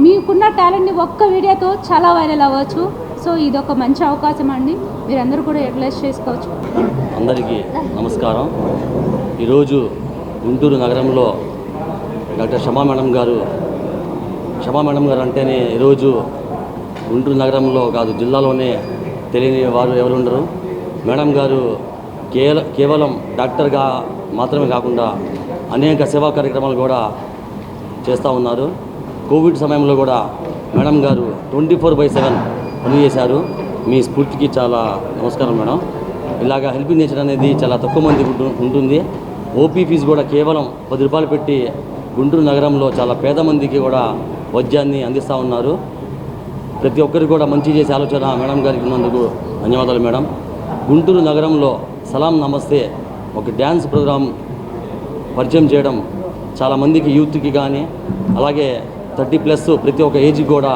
మీకున్న టాలెంట్ని ఒక్క వీడియోతో చాలా వైరల్ అవ్వచ్చు. సో ఇది ఒక మంచి అవకాశం అండి, మీరందరూ కూడా యూటిలైజ్ చేసుకోవచ్చు. అందరికీ నమస్కారం. ఈరోజు గుంటూరు నగరంలో డాక్టర్ షమా మేడం గారు అంటేనే ఈరోజు గుంటూరు నగరంలో కాదు జిల్లాలోనే తెలియని వారు ఎవరు ఉండరు. మేడం గారు కేవలం డాక్టర్గా మాత్రమే కాకుండా అనేక సేవా కార్యక్రమాలు కూడా చేస్తూ ఉన్నారు. కోవిడ్ సమయంలో కూడా మేడం గారు 24/7 పనిచేశారు. మీ స్ఫూర్తికి చాలా నమస్కారం మేడం. ఇలాగా హెల్పింగ్ నేచర్ అనేది చాలా తక్కువ మంది ఉంటుంది. ఓపీ ఫీజు కూడా కేవలం 10 రూపాయలు పెట్టి గుంటూరు నగరంలో చాలా పేద మందికి కూడా వైద్యాన్ని అందిస్తూ ఉన్నారు. ప్రతి ఒక్కరికి కూడా మంచి చేసే ఆలోచన మేడం గారికి ఉన్నందుకు ధన్యవాదాలు మేడం. గుంటూరు నగరంలో సలాం నమస్తే ఒక డ్యాన్స్ ప్రోగ్రాం పరిచయం చేయడం చాలామందికి యూత్కి కానీ అలాగే 30+ ప్రతి ఒక్క ఏజ్ కూడా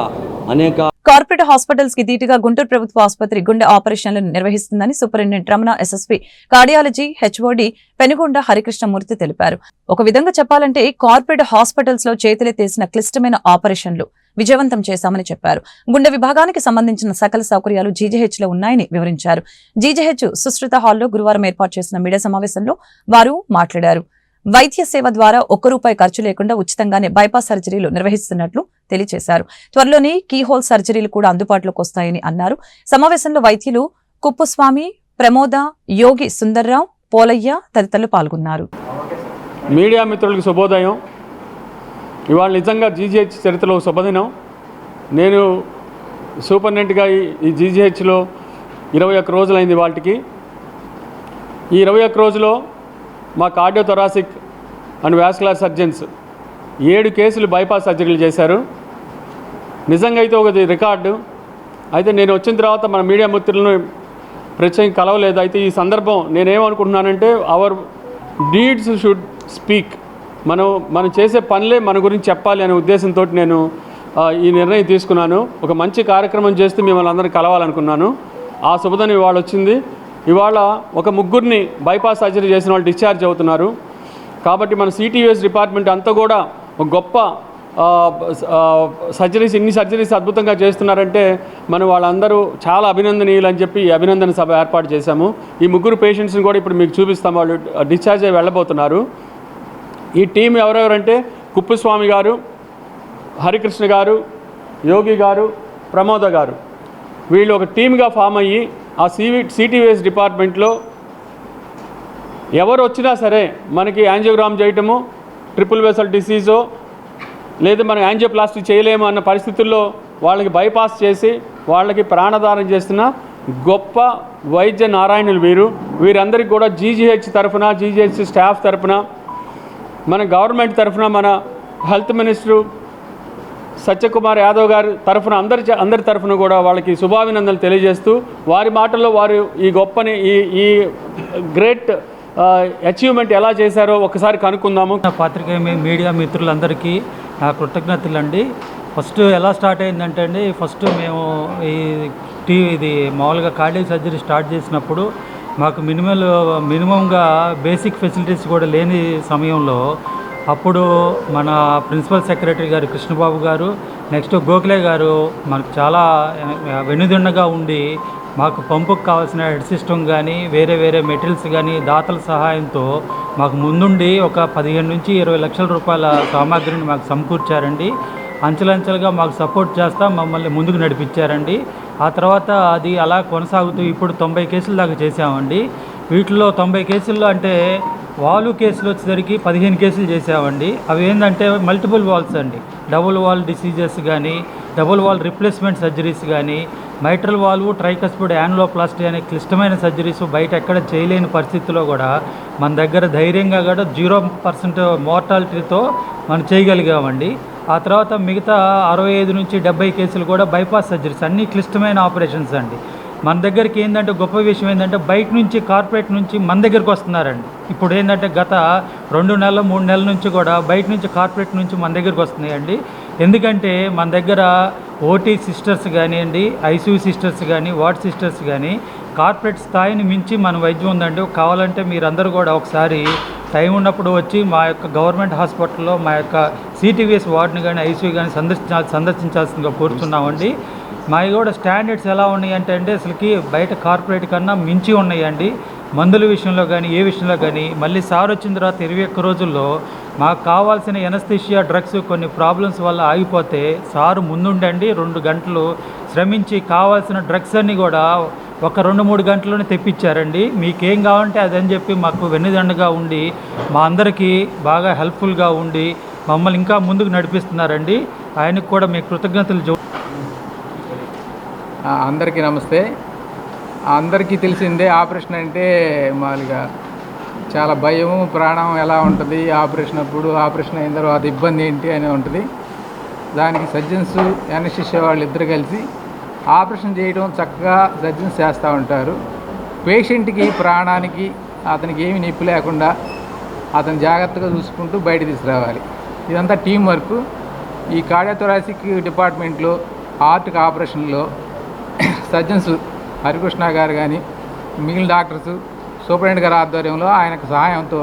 అనేక కార్పొరేట్ హాస్పిటల్స్ కి ధీటుగా గుంటూరు ప్రభుత్వ ఆసుపత్రి గుండె ఆపరేషన్లను నిర్వహిస్తుందని superintendent Ramana SSP cardiology HOD Penugonda Harikrishnamurthy తెలిపారు. ఒక విధంగా చెప్పాలంటే కార్పొరేట్ హాస్పిటల్స్ లో చేతులెత్తేసిన క్లిష్టమైన ఆపరేషన్లు విజయవంతం చేశామని చెప్పారు. గుండె విభాగానికి సంబంధించిన సకల సౌకర్యాలు GGH లో ఉన్నాయని వివరించారు. GGH సుశ్రుత హాల్లో గురువారం ఏర్పాటు చేసిన మీడియా సమావేశంలో వారు మాట్లాడారు. వైద్య సేవ ద్వారా ₹1 ఖర్చు లేకుండా ఉచితంగానే బైపాస్ సర్జరీలు నిర్వహిస్తున్నట్లు తెలియజేశారు. త్వరలోనే కీహోల్ సర్జరీలు కూడా అందుబాటులోకి వస్తాయని అన్నారు. సమావేశంలో వైద్యులు కుప్పుస్వామి, ప్రమోద, యోగి సుందర్రావు, పోలయ్య తదితరులు పాల్గొన్నారు. మీడియా మిత్రులకు శుభోదయం. ఇవాళ నిజంగా GGH చరిత్రలో శుభదినం. నేను సూపరింటెండెంట్గా ఈ GGHలో 21 రోజులైంది. వాటికి ఈ 21 రోజులో మా కార్డియోథొరాసిక్ అండ్ వాస్కులర్ సర్జన్స్ 7 కేసులు బైపాస్ సర్జరీలు చేశారు. నిజంగా అయితే ఒక రికార్డు. అయితే నేను వచ్చిన తర్వాత మన మీడియా మిత్రులను ప్రత్యేకంగా కలవలేదు. అయితే ఈ సందర్భం నేనేమనుకుంటున్నానంటే అవర్ డీడ్స్ షుడ్ స్పీక్. మనం చేసే పనులే మన గురించి చెప్పాలి అనే ఉద్దేశంతో నేను ఈ నిర్ణయం తీసుకున్నాను. ఒక మంచి కార్యక్రమం చేస్తూ మిమ్మల్ని అందరినీ కలవాలనుకున్నాను. ఆ శుభదినం ఇవాళ వచ్చింది. ఇవాళ ఒక 3 బైపాస్ సర్జరీ చేసిన వాళ్ళు డిశ్చార్జ్ అవుతున్నారు. కాబట్టి మన CTUS డిపార్ట్మెంట్ అంతా కూడా ఒక గొప్ప ఇన్ని సర్జరీస్ అద్భుతంగా చేస్తున్నారంటే మనం వాళ్ళందరూ చాలా అభినందనీయులు అని చెప్పి అభినందన సభ ఏర్పాటు చేశాము. ఈ 3 పేషెంట్స్ని కూడా ఇప్పుడు మీకు చూపిస్తాం. వాళ్ళు డిశ్చార్జ్ అయ్యి వెళ్ళబోతున్నారు. ఈ టీం ఎవరెవరంటే కుప్పుస్వామి గారు, హరికృష్ణ గారు, యోగి గారు, ప్రమోద గారు, వీళ్ళు ఒక టీమ్గా ఫామ్ అయ్యి ఆ CTUS డిపార్ట్మెంట్లో ఎవరు వచ్చినా సరే మనకి యాంజియోగ్రామ్ చేయటము, ట్రిపుల్ వెసల్ డిసీజో లేదు మనం యాంజియోప్లాస్టీ చేయలేము అన్న పరిస్థితుల్లో వాళ్ళకి బైపాస్ చేసి వాళ్ళకి ప్రాణదానం చేస్తున్న గొప్ప వైద్య నారాయణులు వీరందరికీ కూడా జీజీహెచ్ తరఫున, జీజీహెచ్ స్టాఫ్ తరఫున, మన గవర్నమెంట్ తరఫున, మన హెల్త్ మినిస్టరు సత్యకుమార్ యాదవ్ గారి తరఫున అందరి తరఫున కూడా వాళ్ళకి శుభాభినందనలు తెలియజేస్తూ వారి మాటల్లో వారు ఈ గొప్పని ఈ గ్రేట్ అచీవ్మెంట్ ఎలా చేశారో ఒకసారి కనుక్కుందాము. పాత్రికేయ మీడియా మిత్రులందరికీ నా కృతజ్ఞతలు అండి. ఫస్ట్ ఎలా స్టార్ట్ అయిందంటే అండి, ఫస్ట్ మేము ఇది మామూలుగా కార్డియాక్ సర్జరీ స్టార్ట్ చేసినప్పుడు మాకు మినిమంగా బేసిక్ ఫెసిలిటీస్ కూడా లేని సమయంలో అప్పుడు మన ప్రిన్సిపల్ సెక్రటరీ గారు కృష్ణబాబు గారు, నెక్స్ట్ గోఖలే గారు మనకు చాలా వెనుదిండగా ఉండి మాకు పంపుకు కావాల్సిన హెడ్ సిస్టమ్ కానీ వేరే మెటీరియల్స్ కానీ దాతల సహాయంతో మాకు ముందుండి ఒక 15 నుంచి 20 లక్షల రూపాయల సామాగ్రిని మాకు సమకూర్చారండి. అంచెలంచెలుగా మాకు సపోర్ట్ చేస్తా మమ్మల్ని ముందుకు నడిపించారండి. ఆ తర్వాత అది అలా కొనసాగుతూ ఇప్పుడు 90 కేసుల దాకా చేసామండి. వీటిలో 90 కేసుల్లో అంటే వాలు కేసులు వచ్చేసరికి 15 కేసులు చేసామండి. అవి ఏంటంటే మల్టిపుల్ వాల్స్ అండి, డబుల్ వాల్ డిసీజెస్ కానీ, డబుల్ వాల్ రిప్లేస్మెంట్ సర్జరీస్ కానీ, మైట్రల్ వాల్వ్, ట్రైకస్పిడ్ యాన్యులోప్లాస్టీ అనే క్లిష్టమైన సర్జరీస్ బయట ఎక్కడ చేయలేని పరిస్థితిలో కూడా మన దగ్గర ధైర్యంగా కూడా 0% మోర్టాలిటీతో మనం చేయగలిగామండి. ఆ తర్వాత మిగతా 65 నుంచి 70 కేసులు కూడా బైపాస్ సర్జరీస్, అన్నీ క్లిష్టమైన ఆపరేషన్స్ అండి. మన దగ్గరికి ఏంటంటే గొప్ప విషయం ఏంటంటే బయట నుంచి కార్పొరేట్ నుంచి మన దగ్గరికి వస్తున్నారండి. ఇప్పుడు ఏంటంటే గత 2 నెలలు 3 నెలల నుంచి కూడా బయట నుంచి కార్పొరేట్ నుంచి మన దగ్గరికి వస్తున్నాయండి. ఎందుకంటే మన దగ్గర ఓటీ సిస్టర్స్ కానివ్వండి, ఐసీయూ సిస్టర్స్ కానీ, వార్డ్ సిస్టర్స్ కానీ కార్పొరేట్ స్థాయిని మించి మన వైద్యం ఉందండి. కావాలంటే మీరందరూ కూడా ఒకసారి టైం ఉన్నప్పుడు వచ్చి మా యొక్క గవర్నమెంట్ హాస్పిటల్లో మా యొక్క సిటీవీఎస్ వార్డుని కానీ ఐసీయూ కానీ సందర్శించాల్సిందిగా కోరుతున్నామండి. మావి కూడా స్టాండర్డ్స్ ఎలా ఉన్నాయంటే అండి అసలుకి బయట కార్పొరేట్ కన్నా మించి ఉన్నాయండి. మందుల విషయంలో కానీ ఏ విషయంలో కానీ. మళ్ళీ సార్ వచ్చిన తర్వాత 21 రోజుల్లో మాకు కావాల్సిన ఎనస్థీషియా డ్రగ్స్ కొన్ని ప్రాబ్లమ్స్ వల్ల ఆగిపోతే సారు ముందుండండి 2 గంటలు శ్రమించి కావాల్సిన డ్రగ్స్ అన్నీ కూడా ఒక 2-3 గంటల్లోనే తెప్పించారండి. మీకేం కావాలంటే అదని చెప్పి మాకు వెన్నుదండగా ఉండి మా అందరికీ బాగా హెల్ప్ఫుల్గా ఉండి మమ్మల్ని ఇంకా ముందుకు నడిపిస్తున్నారండి. ఆయనకు కూడా మీ కృతజ్ఞతలు. అందరికీ నమస్తే. అందరికీ తెలిసిందే ఆపరేషన్ అంటే మామూలుగా చాలా భయము, ప్రాణం ఎలా ఉంటుంది ఆపరేషన్ అప్పుడు, ఆపరేషన్ అయిన తర్వాత ఇబ్బంది ఏంటి అని ఉంటుంది. దానికి సర్జన్స్ యానెస్థీషియా వాళ్ళు ఇద్దరు కలిసి ఆపరేషన్ చేయడం చక్కగా సర్జన్స్ చేస్తూ ఉంటారు. పేషెంట్కి ప్రాణానికి అతనికి ఏమి నొప్పి లేకుండా అతను జాగ్రత్తగా చూసుకుంటూ బయట తీసుకురావాలి. ఇదంతా టీం వర్క్. ఈ కార్డియోథొరాసిక్ డిపార్ట్మెంట్లో హార్ట్కి ఆపరేషన్లో సర్జన్స్ హరికృష్ణ గారు కానీ మిగిలిన డాక్టర్స్ సూపరింటెండెంట్ గారి ఆధ్వర్యంలో ఆయనకు సహాయంతో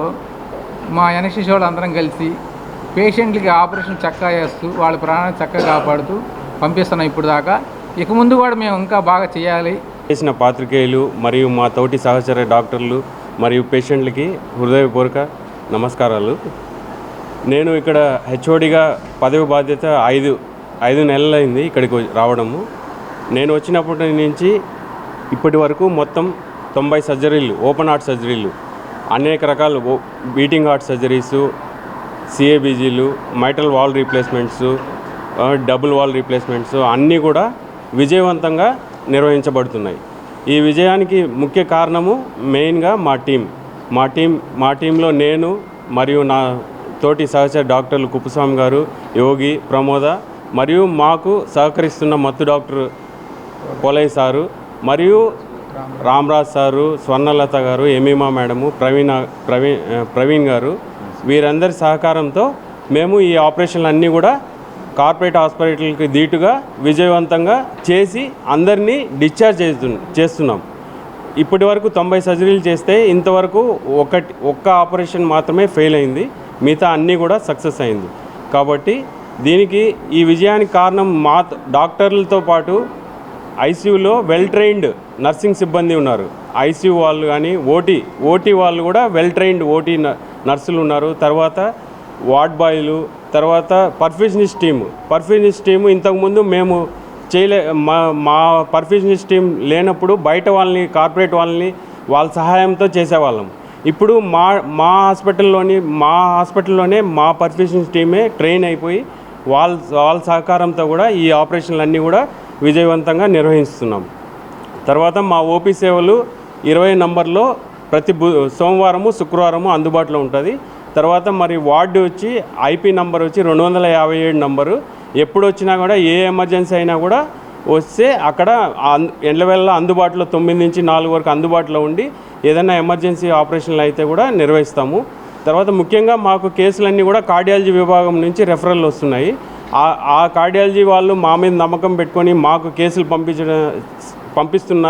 మా యానెస్థీషియా వాళ్ళు అందరం కలిసి పేషెంట్లకి ఆపరేషన్ చక్కగా చేస్తూ వాళ్ళ ప్రాణాన్ని చక్కగా కాపాడుతూ పంపిస్తున్నాం ఇప్పుడు దాకా. ఇక ముందు కూడా మేము ఇంకా బాగా చేయాలి. చేసిన పాత్రికేయులు మరియు మా తోటి సహచర డాక్టర్లు మరియు పేషెంట్లకి హృదయపూర్వక నమస్కారాలు. నేను ఇక్కడ హెచ్ఓడిగా పదవి బాధ్యత 5 నెలలైంది ఇక్కడికి రావడము. నేను వచ్చినప్పటి నుంచి ఇప్పటి వరకు మొత్తం 90 సర్జరీలు, ఓపెన్ హార్ట్ సర్జరీలు, అనేక రకాల బీటింగ్ హార్ట్ సర్జరీసు, సిఏబీజీలు, mitral valve replacements, double valve replacements అన్నీ కూడా విజయవంతంగా నిర్వహించబడుతున్నాయి. ఈ విజయానికి ముఖ్య కారణము మెయిన్గా మా టీంలో నేను మరియు నా తోటి సహచర డాక్టర్లు కుప్పస్వామి గారు, యోగి, ప్రమోద మరియు మాకు సహకరిస్తున్న మత్తు డాక్టర్ పోలయ్య సారు మరియు రామరాజ్ సారు, స్వర్ణలత గారు, ఎమీమా మేడము, ప్రవీణ్ గారు, వీరందరి సహకారంతో మేము ఈ ఆపరేషన్లు అన్నీ కూడా కార్పొరేట్ హాస్పిటల్కి ధీటుగా విజయవంతంగా చేసి అందరినీ డిశ్చార్జ్ చేస్తున్నాం. ఇప్పటి వరకు 90 సర్జరీలు చేస్తే ఇంతవరకు ఒక్క ఆపరేషన్ మాత్రమే ఫెయిల్ అయింది, మిగతా అన్నీ కూడా సక్సెస్ అయింది. కాబట్టి దీనికి ఈ విజయానికి కారణం మా డాక్టర్లతో పాటు ఐసీయూలో వెల్ ట్రైన్డ్ నర్సింగ్ సిబ్బంది ఉన్నారు. ఐసీయూ వాళ్ళు కానీ ఓటీ వాళ్ళు కూడా వెల్ ట్రైన్డ్ ఓటీ నర్సులు ఉన్నారు. తర్వాత వార్డ్ బాయ్లు, తర్వాత పర్ఫ్యూషనిస్ట్ టీము ఇంతకుముందు మేము మా పర్ఫ్యూషనిస్ట్ టీం లేనప్పుడు బయట వాళ్ళని, కార్పొరేట్ వాళ్ళని వాళ్ళ సహాయంతో చేసేవాళ్ళం. ఇప్పుడు మా హాస్పిటల్లోనే మా పర్ఫ్యూషనిస్ట్ టీమే ట్రైన్ అయిపోయి వాళ్ళ సహకారంతో కూడా ఈ ఆపరేషన్లన్నీ కూడా విజయవంతంగా నిర్వహిస్తున్నాం. తర్వాత మా ఓపీ సేవలు 20 నంబర్లో ప్రతి సోమవారము శుక్రవారము అందుబాటులో ఉంటుంది. తర్వాత మరి వార్డు వచ్చి ఐపీ నంబర్ వచ్చి 257 నంబరు. ఎప్పుడు వచ్చినా కూడా ఏ ఎమర్జెన్సీ అయినా కూడా వస్తే అక్కడ ఎండ్లవేళ అందుబాటులో 9 నుంచి 4 వరకు అందుబాటులో ఉండి ఏదైనా ఎమర్జెన్సీ ఆపరేషన్లు అయితే కూడా నిర్వహిస్తాము. తర్వాత ముఖ్యంగా మాకు కేసులన్నీ కూడా కార్డియాలజీ విభాగం నుంచి రెఫరల్ వస్తున్నాయి. ఆ కార్డియాలజీ వాళ్ళు మా మీద నమ్మకం పెట్టుకొని మాకు కేసులు పంపిస్తున్న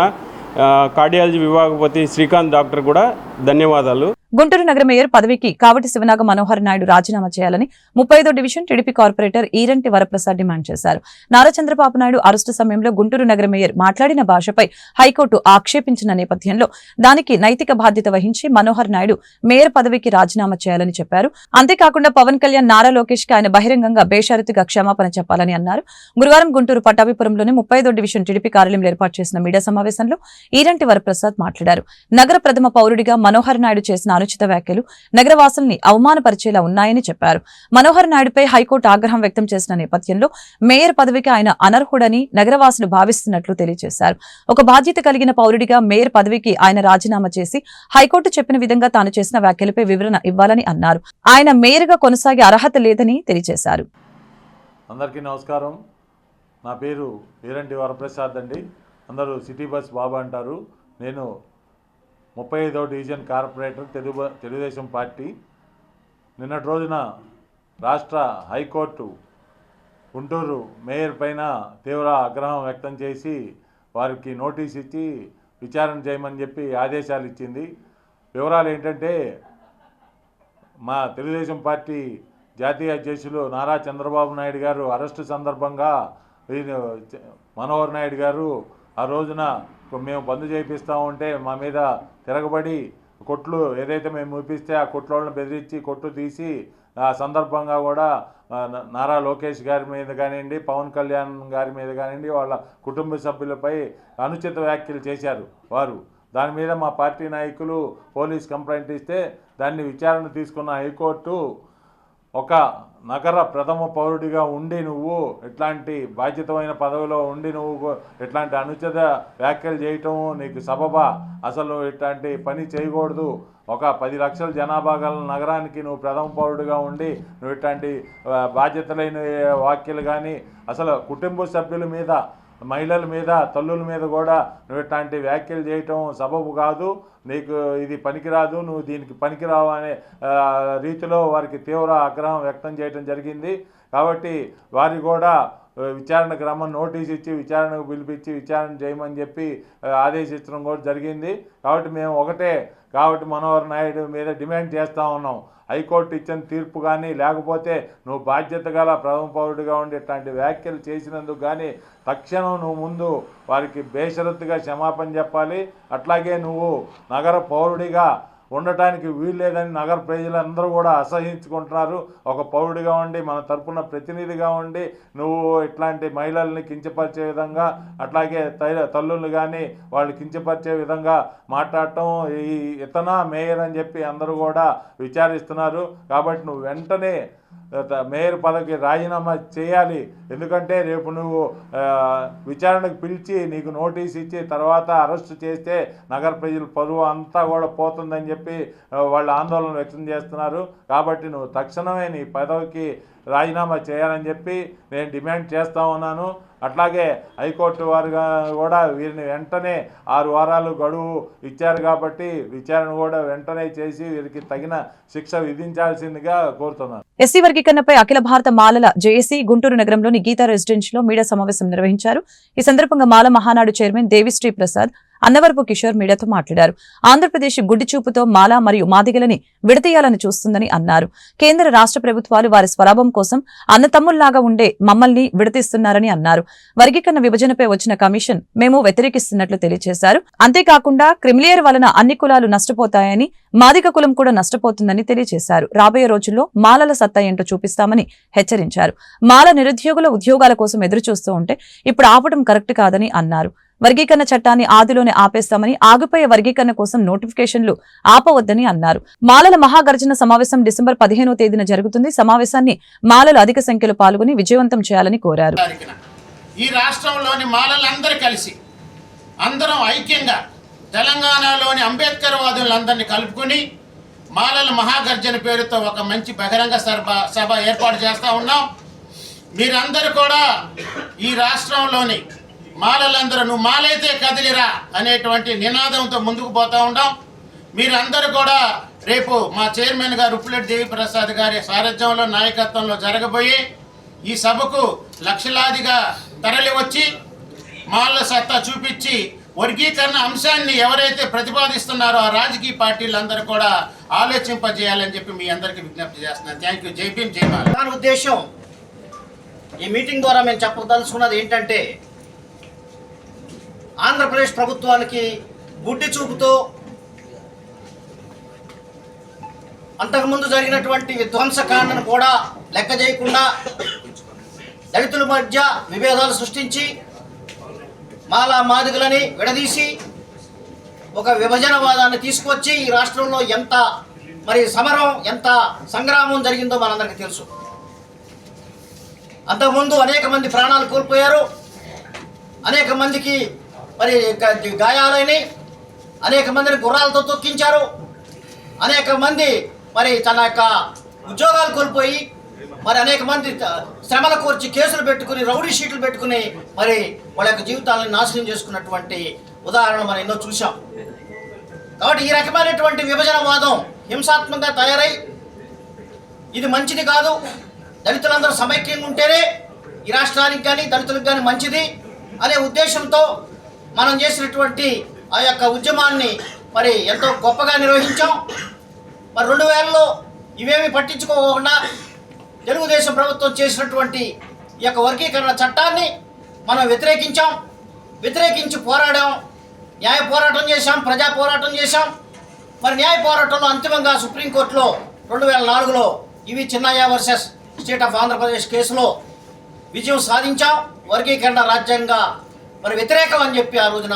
కార్డియాలజీ విభాగపతి శ్రీకాంత్ డాక్టర్ కూడా ధన్యవాదాలు. గుంటూరు నగర మేయర్ పదవికి కావటి శివనాగ మనోహర్ నాయుడు రాజీనామా చేయాలని 35వ division TDP corporator Eranti Varaprasad demand చేశారు. నారా చంద్రబాబు నాయుడు అరెస్టు సమయంలో గుంటూరు నగర మేయర్ మాట్లాడిన భాషపై హైకోర్టు ఆక్షేపించిన నేపథ్యంలో దానికి నైతిక బాధ్యత వహించి మనోహర్ నాయుడు మేయర్ పదవికి రాజీనామా చేయాలని చెప్పారు. అంతేకాకుండా పవన్ కళ్యాణ్ నారా లోకేష్ కి ఆయన బహిరంగంగా బేషరతుగా క్షమాపణ చెప్పాలని అన్నారు. గురువారం గుంటూరు పట్టాభిపురంలోని 35వ డివిజన్ టీడీపీ కార్యాలయంలో ఏర్పాటు చేసిన మీడియా సమావేశంలో ఈరంటి వరప్రసాద్ మాట్లాడారు. నగర ప్రథమ పౌరుడిగా మనోహర్ నాయుడు చేసిన అనుచిత వ్యాఖ్యలు నగరవాసుల్ని అవమానపరిచేలా ఉన్నాయని చెప్పారు. మనోహర్ నాయుడుపై హైకోర్టు ఆగ్రహం వ్యక్తం చేసిన నేపథ్యంలో మేయర్ పదవికి ఆయన అనర్హుడని నగరవాసులు భావిస్తున్నట్లు తెలియజేశారు. ఒక బాధ్యత కలిగిన పౌరుడిగా మేయర్ పదవికి ఆయన రాజీనామా చేసి హైకోర్టు చెప్పిన విధంగా తాను చేసిన వ్యాఖ్యలపై వివరణ ఇవ్వాలని అన్నారు. ఆయన మేయర్గా కొనసాగే అర్హత లేదని తెలియజేశారు. అందరికీ నమస్కారం. నా పేరు ఈరంటి వరప్రసాద్ అండి. అందరూ సిటీ బస్ బాబా అంటారు. నేను 35వ డివిజన్ కార్పొరేటర్ తెలుగుదేశం పార్టీ. నిన్నటి రోజున రాష్ట్ర హైకోర్టు గుంటూరు మేయర్ పైన తీవ్ర ఆగ్రహం వ్యక్తం చేసి వారికి నోటీస్ ఇచ్చి విచారణ చేయమని చెప్పి ఆదేశాలు ఇచ్చింది. వివరాలు ఏంటంటే, మా తెలుగుదేశం పార్టీ జాతీయ అధ్యక్షులు నారా చంద్రబాబు నాయుడు గారు అరెస్టు సందర్భంగా మనోహర్ నాయుడు గారు ఆ రోజున మేము బంద్ చేయిస్తూ ఉంటే మా మీద తిరగబడి కొట్లు ఏదైతే మేము మూపిస్తే ఆ కొట్లను బెదిరించి కొట్టు తీసి ఆ సందర్భంగా కూడా నారా లోకేష్ గారి మీద కానివ్వండి, పవన్ కళ్యాణ్ గారి మీద కానివ్వండి, వాళ్ళ కుటుంబ సభ్యులపై అనుచిత వ్యాఖ్యలు చేశారు వారు. దాని మీద మా పార్టీ నాయకులు పోలీస్ కంప్లైంట్ ఇస్తే దాన్ని విచారణ తీసుకున్న హైకోర్టు ఒక నగర ప్రథమ పౌరుడిగా ఉండి నువ్వు ఇట్లాంటి బాధ్యతమైన పదవిలో ఉండి నువ్వు ఇట్లాంటి అనుచిత వ్యాఖ్యలు చేయటం నీకు సబబా? అసలు ఇట్లాంటి పని చేయకూడదు. ఒక 10 లక్షల జనాభా గల నగరానికి నువ్వు ప్రథమ పౌరుడిగా ఉండి నువ్వు ఇట్లాంటి బాధ్యతలైన వ్యాఖ్యలు కానీ, అసలు కుటుంబ సభ్యుల మీద, మహిళల మీద, తల్లుల మీద కూడా నువ్వు ఇట్లాంటి వ్యాఖ్యలు చేయటం సబబు కాదు, నీకు ఇది పనికిరాదు, నువ్వు దీనికి పనికిరావు అనే రీతిలో వారికి తీవ్ర ఆగ్రహం వ్యక్తం చేయడం జరిగింది. కాబట్టి వారి కూడా విచారణకు రమ్మని నోటీస్ ఇచ్చి విచారణకు పిలిపించి విచారణ చేయమని చెప్పి ఆదేశించడం కూడా జరిగింది. కాబట్టి మనోహర్ నాయుడు మీద డిమాండ్ చేస్తూ ఉన్నాం. హైకోర్టు ఇచ్చిన తీర్పు కానీ, లేకపోతే నువ్వు బాధ్యత గల ప్రథమ పౌరుడిగా ఉండి ఇట్లాంటి వ్యాఖ్యలు చేసినందుకు కానీ తక్షణం నువ్వు ముందు వారికి బేషరతుగా క్షమాపణ చెప్పాలి. అట్లాగే నువ్వు నగర పౌరుడిగా ఉండటానికి వీల్లేదని నగర ప్రజలందరూ కూడా అసహించుకుంటున్నారు. ఒక పౌరుడిగా ఉండి మన తరపున ప్రతినిధిగా ఉండి నువ్వు ఇట్లాంటి మహిళల్ని కించపరిచే విధంగా, అట్లాగే తల్లులు కానీ వాళ్ళు కించపరిచే విధంగా మాట్లాడటం ఈ ఇతనా మేయర్ అని చెప్పి అందరూ కూడా విచారిస్తున్నారు. కాబట్టి నువ్వు వెంటనే మేయర్ పదవికి రాజీనామా చేయాలి. ఎందుకంటే రేపు నువ్వు విచారణకు పిలిచి నీకు నోటీస్ ఇచ్చి తర్వాత అరెస్టు చేస్తే నగర ప్రజల పరువు అంతా కూడా పోతుందని చెప్పి వాళ్ళు ఆందోళన వ్యక్తం చేస్తున్నారు. కాబట్టి నువ్వు తక్షణమే నీ పదవికి రాజీనామా చేయాలని చెప్పి నేను డిమాండ్ చేస్తూ ఉన్నాను. అట్లాగే హైకోర్టు వారు కూడా వీరిని వెంటనే 6 వారాలు గడువు ఇచ్చారు కాబట్టి విచారణ కూడా వెంటనే చేసి వీరికి తగిన శిక్ష విధించాల్సిందిగా కోరుతున్నాను. ఎస్సీ వర్గీకరణపై అఖిల భారత మాలల జేఏసీ గుంటూరు నగరంలోని గీతా రెసిడెన్షియల్లో మీడియా సమావేశం నిర్వహించారు. ఈ సందర్భంగా మాల మహానాడు చైర్మన్ దేవిశ్రీ ప్రసాద్, అన్నవరపు కిషోర్ మీడియాతో మాట్లాడారు. ఆంధ్రప్రదేశ్ గుడ్డి చూపుతో మాల మరియు మాదిగలని విడతీయాలని చూస్తుందని అన్నారు. కేంద్ర రాష్ట్ర ప్రభుత్వాలు వారి స్వలాభం కోసం అన్నతమ్ముల్లాగా ఉండే మమ్మల్ని విడతీస్తున్నారని అన్నారు. వర్గీకరణ విభజనపై వచ్చిన కమిషన్ మేము వ్యతిరేకిస్తున్నట్లు తెలియజేశారు. అంతేకాకుండా క్రిమిలియర్ వలన అన్ని కులాలు నష్టపోతాయని, మాదిగ కులం కూడా నష్టపోతుందని తెలియజేశారు. రాబోయే రోజుల్లో మాలల సత్తా ఏంటో చూపిస్తామని హెచ్చరించారు. మాల నిరుద్యోగుల ఉద్యోగాల కోసం ఎదురుచూస్తూ ఉంటే ఇప్పుడు ఆపడం కరెక్ట్ కాదని అన్నారు. వర్గీకరణ చట్టాన్ని ఆదిలోనే ఆపేస్తామని, ఆగిపోయే వర్గీకరణ కోసం నోటిఫికేషన్లు ఆపవద్దని అన్నారు. మాలల మహాగర్జన సమావేశం డిసెంబర్ 15వ తేదీన జరుగుతుంది. సమావేశాన్ని మాలలు అధిక సంఖ్యలో పాల్గొని విజయవంతం చేయాలని కోరారు. ఈ రాష్ట్రంలోని మాలలందరూ కలిసి అందరం ఐక్యంగా తెలంగాణలోని అంబేద్కర్ వాదులందరినీ కలుపుకొని మాలల మహాగర్జన పేరుతో ఒక మంచి బహిరంగ సభ ఏర్పాటు చేస్తూ ఉన్నాం. మీరందరూ కూడా ఈ రాష్ట్రంలోని మాలలందరూ నువ్వు మాలైతే కదిలిరా అనేటువంటి నినాదంతో ముందుకు పోతూ ఉన్నాం. మీరందరూ కూడా రేపు మా చైర్మన్ గారు ఉప్పులెడ్డి దేవిప్రసాద్ గారి సారథ్యంలో నాయకత్వంలో జరగబోయే ఈ సభకు లక్షలాదిగా తరలి వచ్చి మాల సత్తా చూపించి వర్గీకరణ అంశాన్ని ఎవరైతే ప్రతిపాదిస్తున్నారో ఆ రాజకీయ పార్టీలందరూ కూడా ఆలోచింపజేయాలని చెప్పి మీ అందరికీ విజ్ఞప్తి చేస్తున్నాను. Thank you. జై భీమ్, జై మాల. ప్రధాన ఉద్దేశం ఈ మీటింగ్ ద్వారా మేము చెప్పదలుచుకున్నది ఏంటంటే, ఆంధ్రప్రదేశ్ ప్రభుత్వానికి గుడ్డి చూపుతో అంతకుముందు జరిగినటువంటి విధ్వంసకాండను కూడా లెక్క చేయకుండా దళితుల మధ్య విభేదాలు సృష్టించి మాలా మాదిగలని విడదీసి ఒక విభజనవాదాన్ని తీసుకొచ్చి ఈ రాష్ట్రంలో ఎంత సమరం, ఎంత సంగ్రామం జరిగిందో మనందరికీ తెలుసు. అంతకుముందు అనేక మంది ప్రాణాలు కోల్పోయారు, అనేక మందికి గాయాలైనవి, అనేక మందిని గుర్రాలతో తొక్కించారు, అనేక మంది తన యొక్క ఉద్యోగాలు కోల్పోయి అనేక మంది శ్రమల కోర్చి కేసులు పెట్టుకుని రౌడీ షీట్లు పెట్టుకుని వాళ్ళ యొక్క జీవితాలను నాశనం చేసుకున్నటువంటి ఉదాహరణ మనం ఎన్నో చూసాం. కాబట్టి ఈ రకమైనటువంటి విభజనవాదం హింసాత్మకంగా తయారై ఇది మంచిది కాదు, దళితులందరూ సమైక్యంగా ఉంటేనే ఈ రాష్ట్రానికి కానీ దళితులకు కానీ మంచిది అనే ఉద్దేశంతో మనం చేసినటువంటి ఆ యొక్క ఉద్యమాన్ని ఎంతో గొప్పగా నిర్వహించాం. 2000లో ఇవేమి పట్టించుకోకుండా తెలుగుదేశం ప్రభుత్వం చేసినటువంటి ఈ యొక్క వర్గీకరణ చట్టాన్ని మనం వ్యతిరేకించి పోరాడాం, న్యాయ పోరాటం చేశాం, ప్రజా పోరాటం చేశాం. న్యాయ పోరాటంలో అంతిమంగా సుప్రీంకోర్టులో 2004లో ఇవి Chinnaiah versus state of Andhra Pradesh కేసులో విజయం సాధించాం. వర్గీకరణ రాజ్యాంగ వ్యతిరేకం అని చెప్పి ఆ రోజున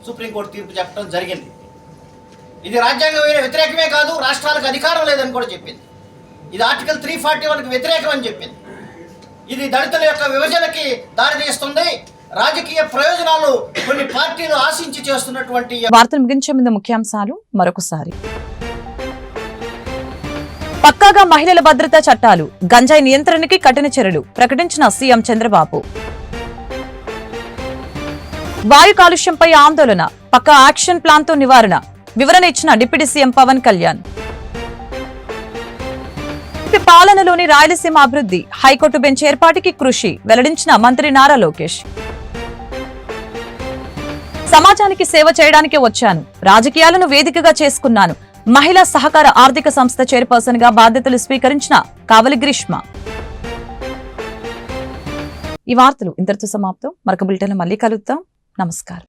సుప్రీంకోర్టు తీర్పు చెప్పడం జరిగింది. ఇది రాజ్యాంగం వ్యతిరేకమే కాదు, రాష్ట్రాలకు అధికారం లేదని కూడా చెప్పింది. ఇది ఆర్టికల్ 341కి వ్యతిరేకం అని చెప్పింది. ఇది దళితుల యొక్క విభజనకి దారితీస్తుంది. రాజకీయ ప్రయోజనాలు కొన్ని పార్టీలు ఆశించి చేస్తున్నటువంటి వార్తలు ముగించే ముందు ముఖ్యాంశాలు మరొకసారి. పక్కాగా మహిళల భద్రతా చట్టాలు, గంజాయి నియంత్రణకి కఠిన చర్యలు ప్రకటించిన సీఎం చంద్రబాబు. వాయు కాలుష్యంపై ఆందోళన, పక్కా యాక్షన్ ప్లాన్ తో నివారణ, వివరణ ఇచ్చిన డిప్యూటీ సీఎం పవన్ కళ్యాణ్. పాలనలోని రాయలసీమ అభివృద్ధి, హైకోర్టు బెంచ్ ఏర్పాటుకి కృషి వెల్లడించిన మంత్రి నారా లోకేష్. సమాజానికి సేవ చేయడానికే వచ్చాను, రాజకీయాలను వేదికగా చేసుకున్నాను, మహిళా సహకార ఆర్థిక సంస్థ చైర్పర్సన్ గా బాధ్యతలు స్వీకరించిన కావలి గ్రీష్మ. ఈ వార్తలు ఇంతటితో సమాప్తం. మరొక బులెటిన్లో మళ్ళీ కలుద్దాం. నమస్కారం.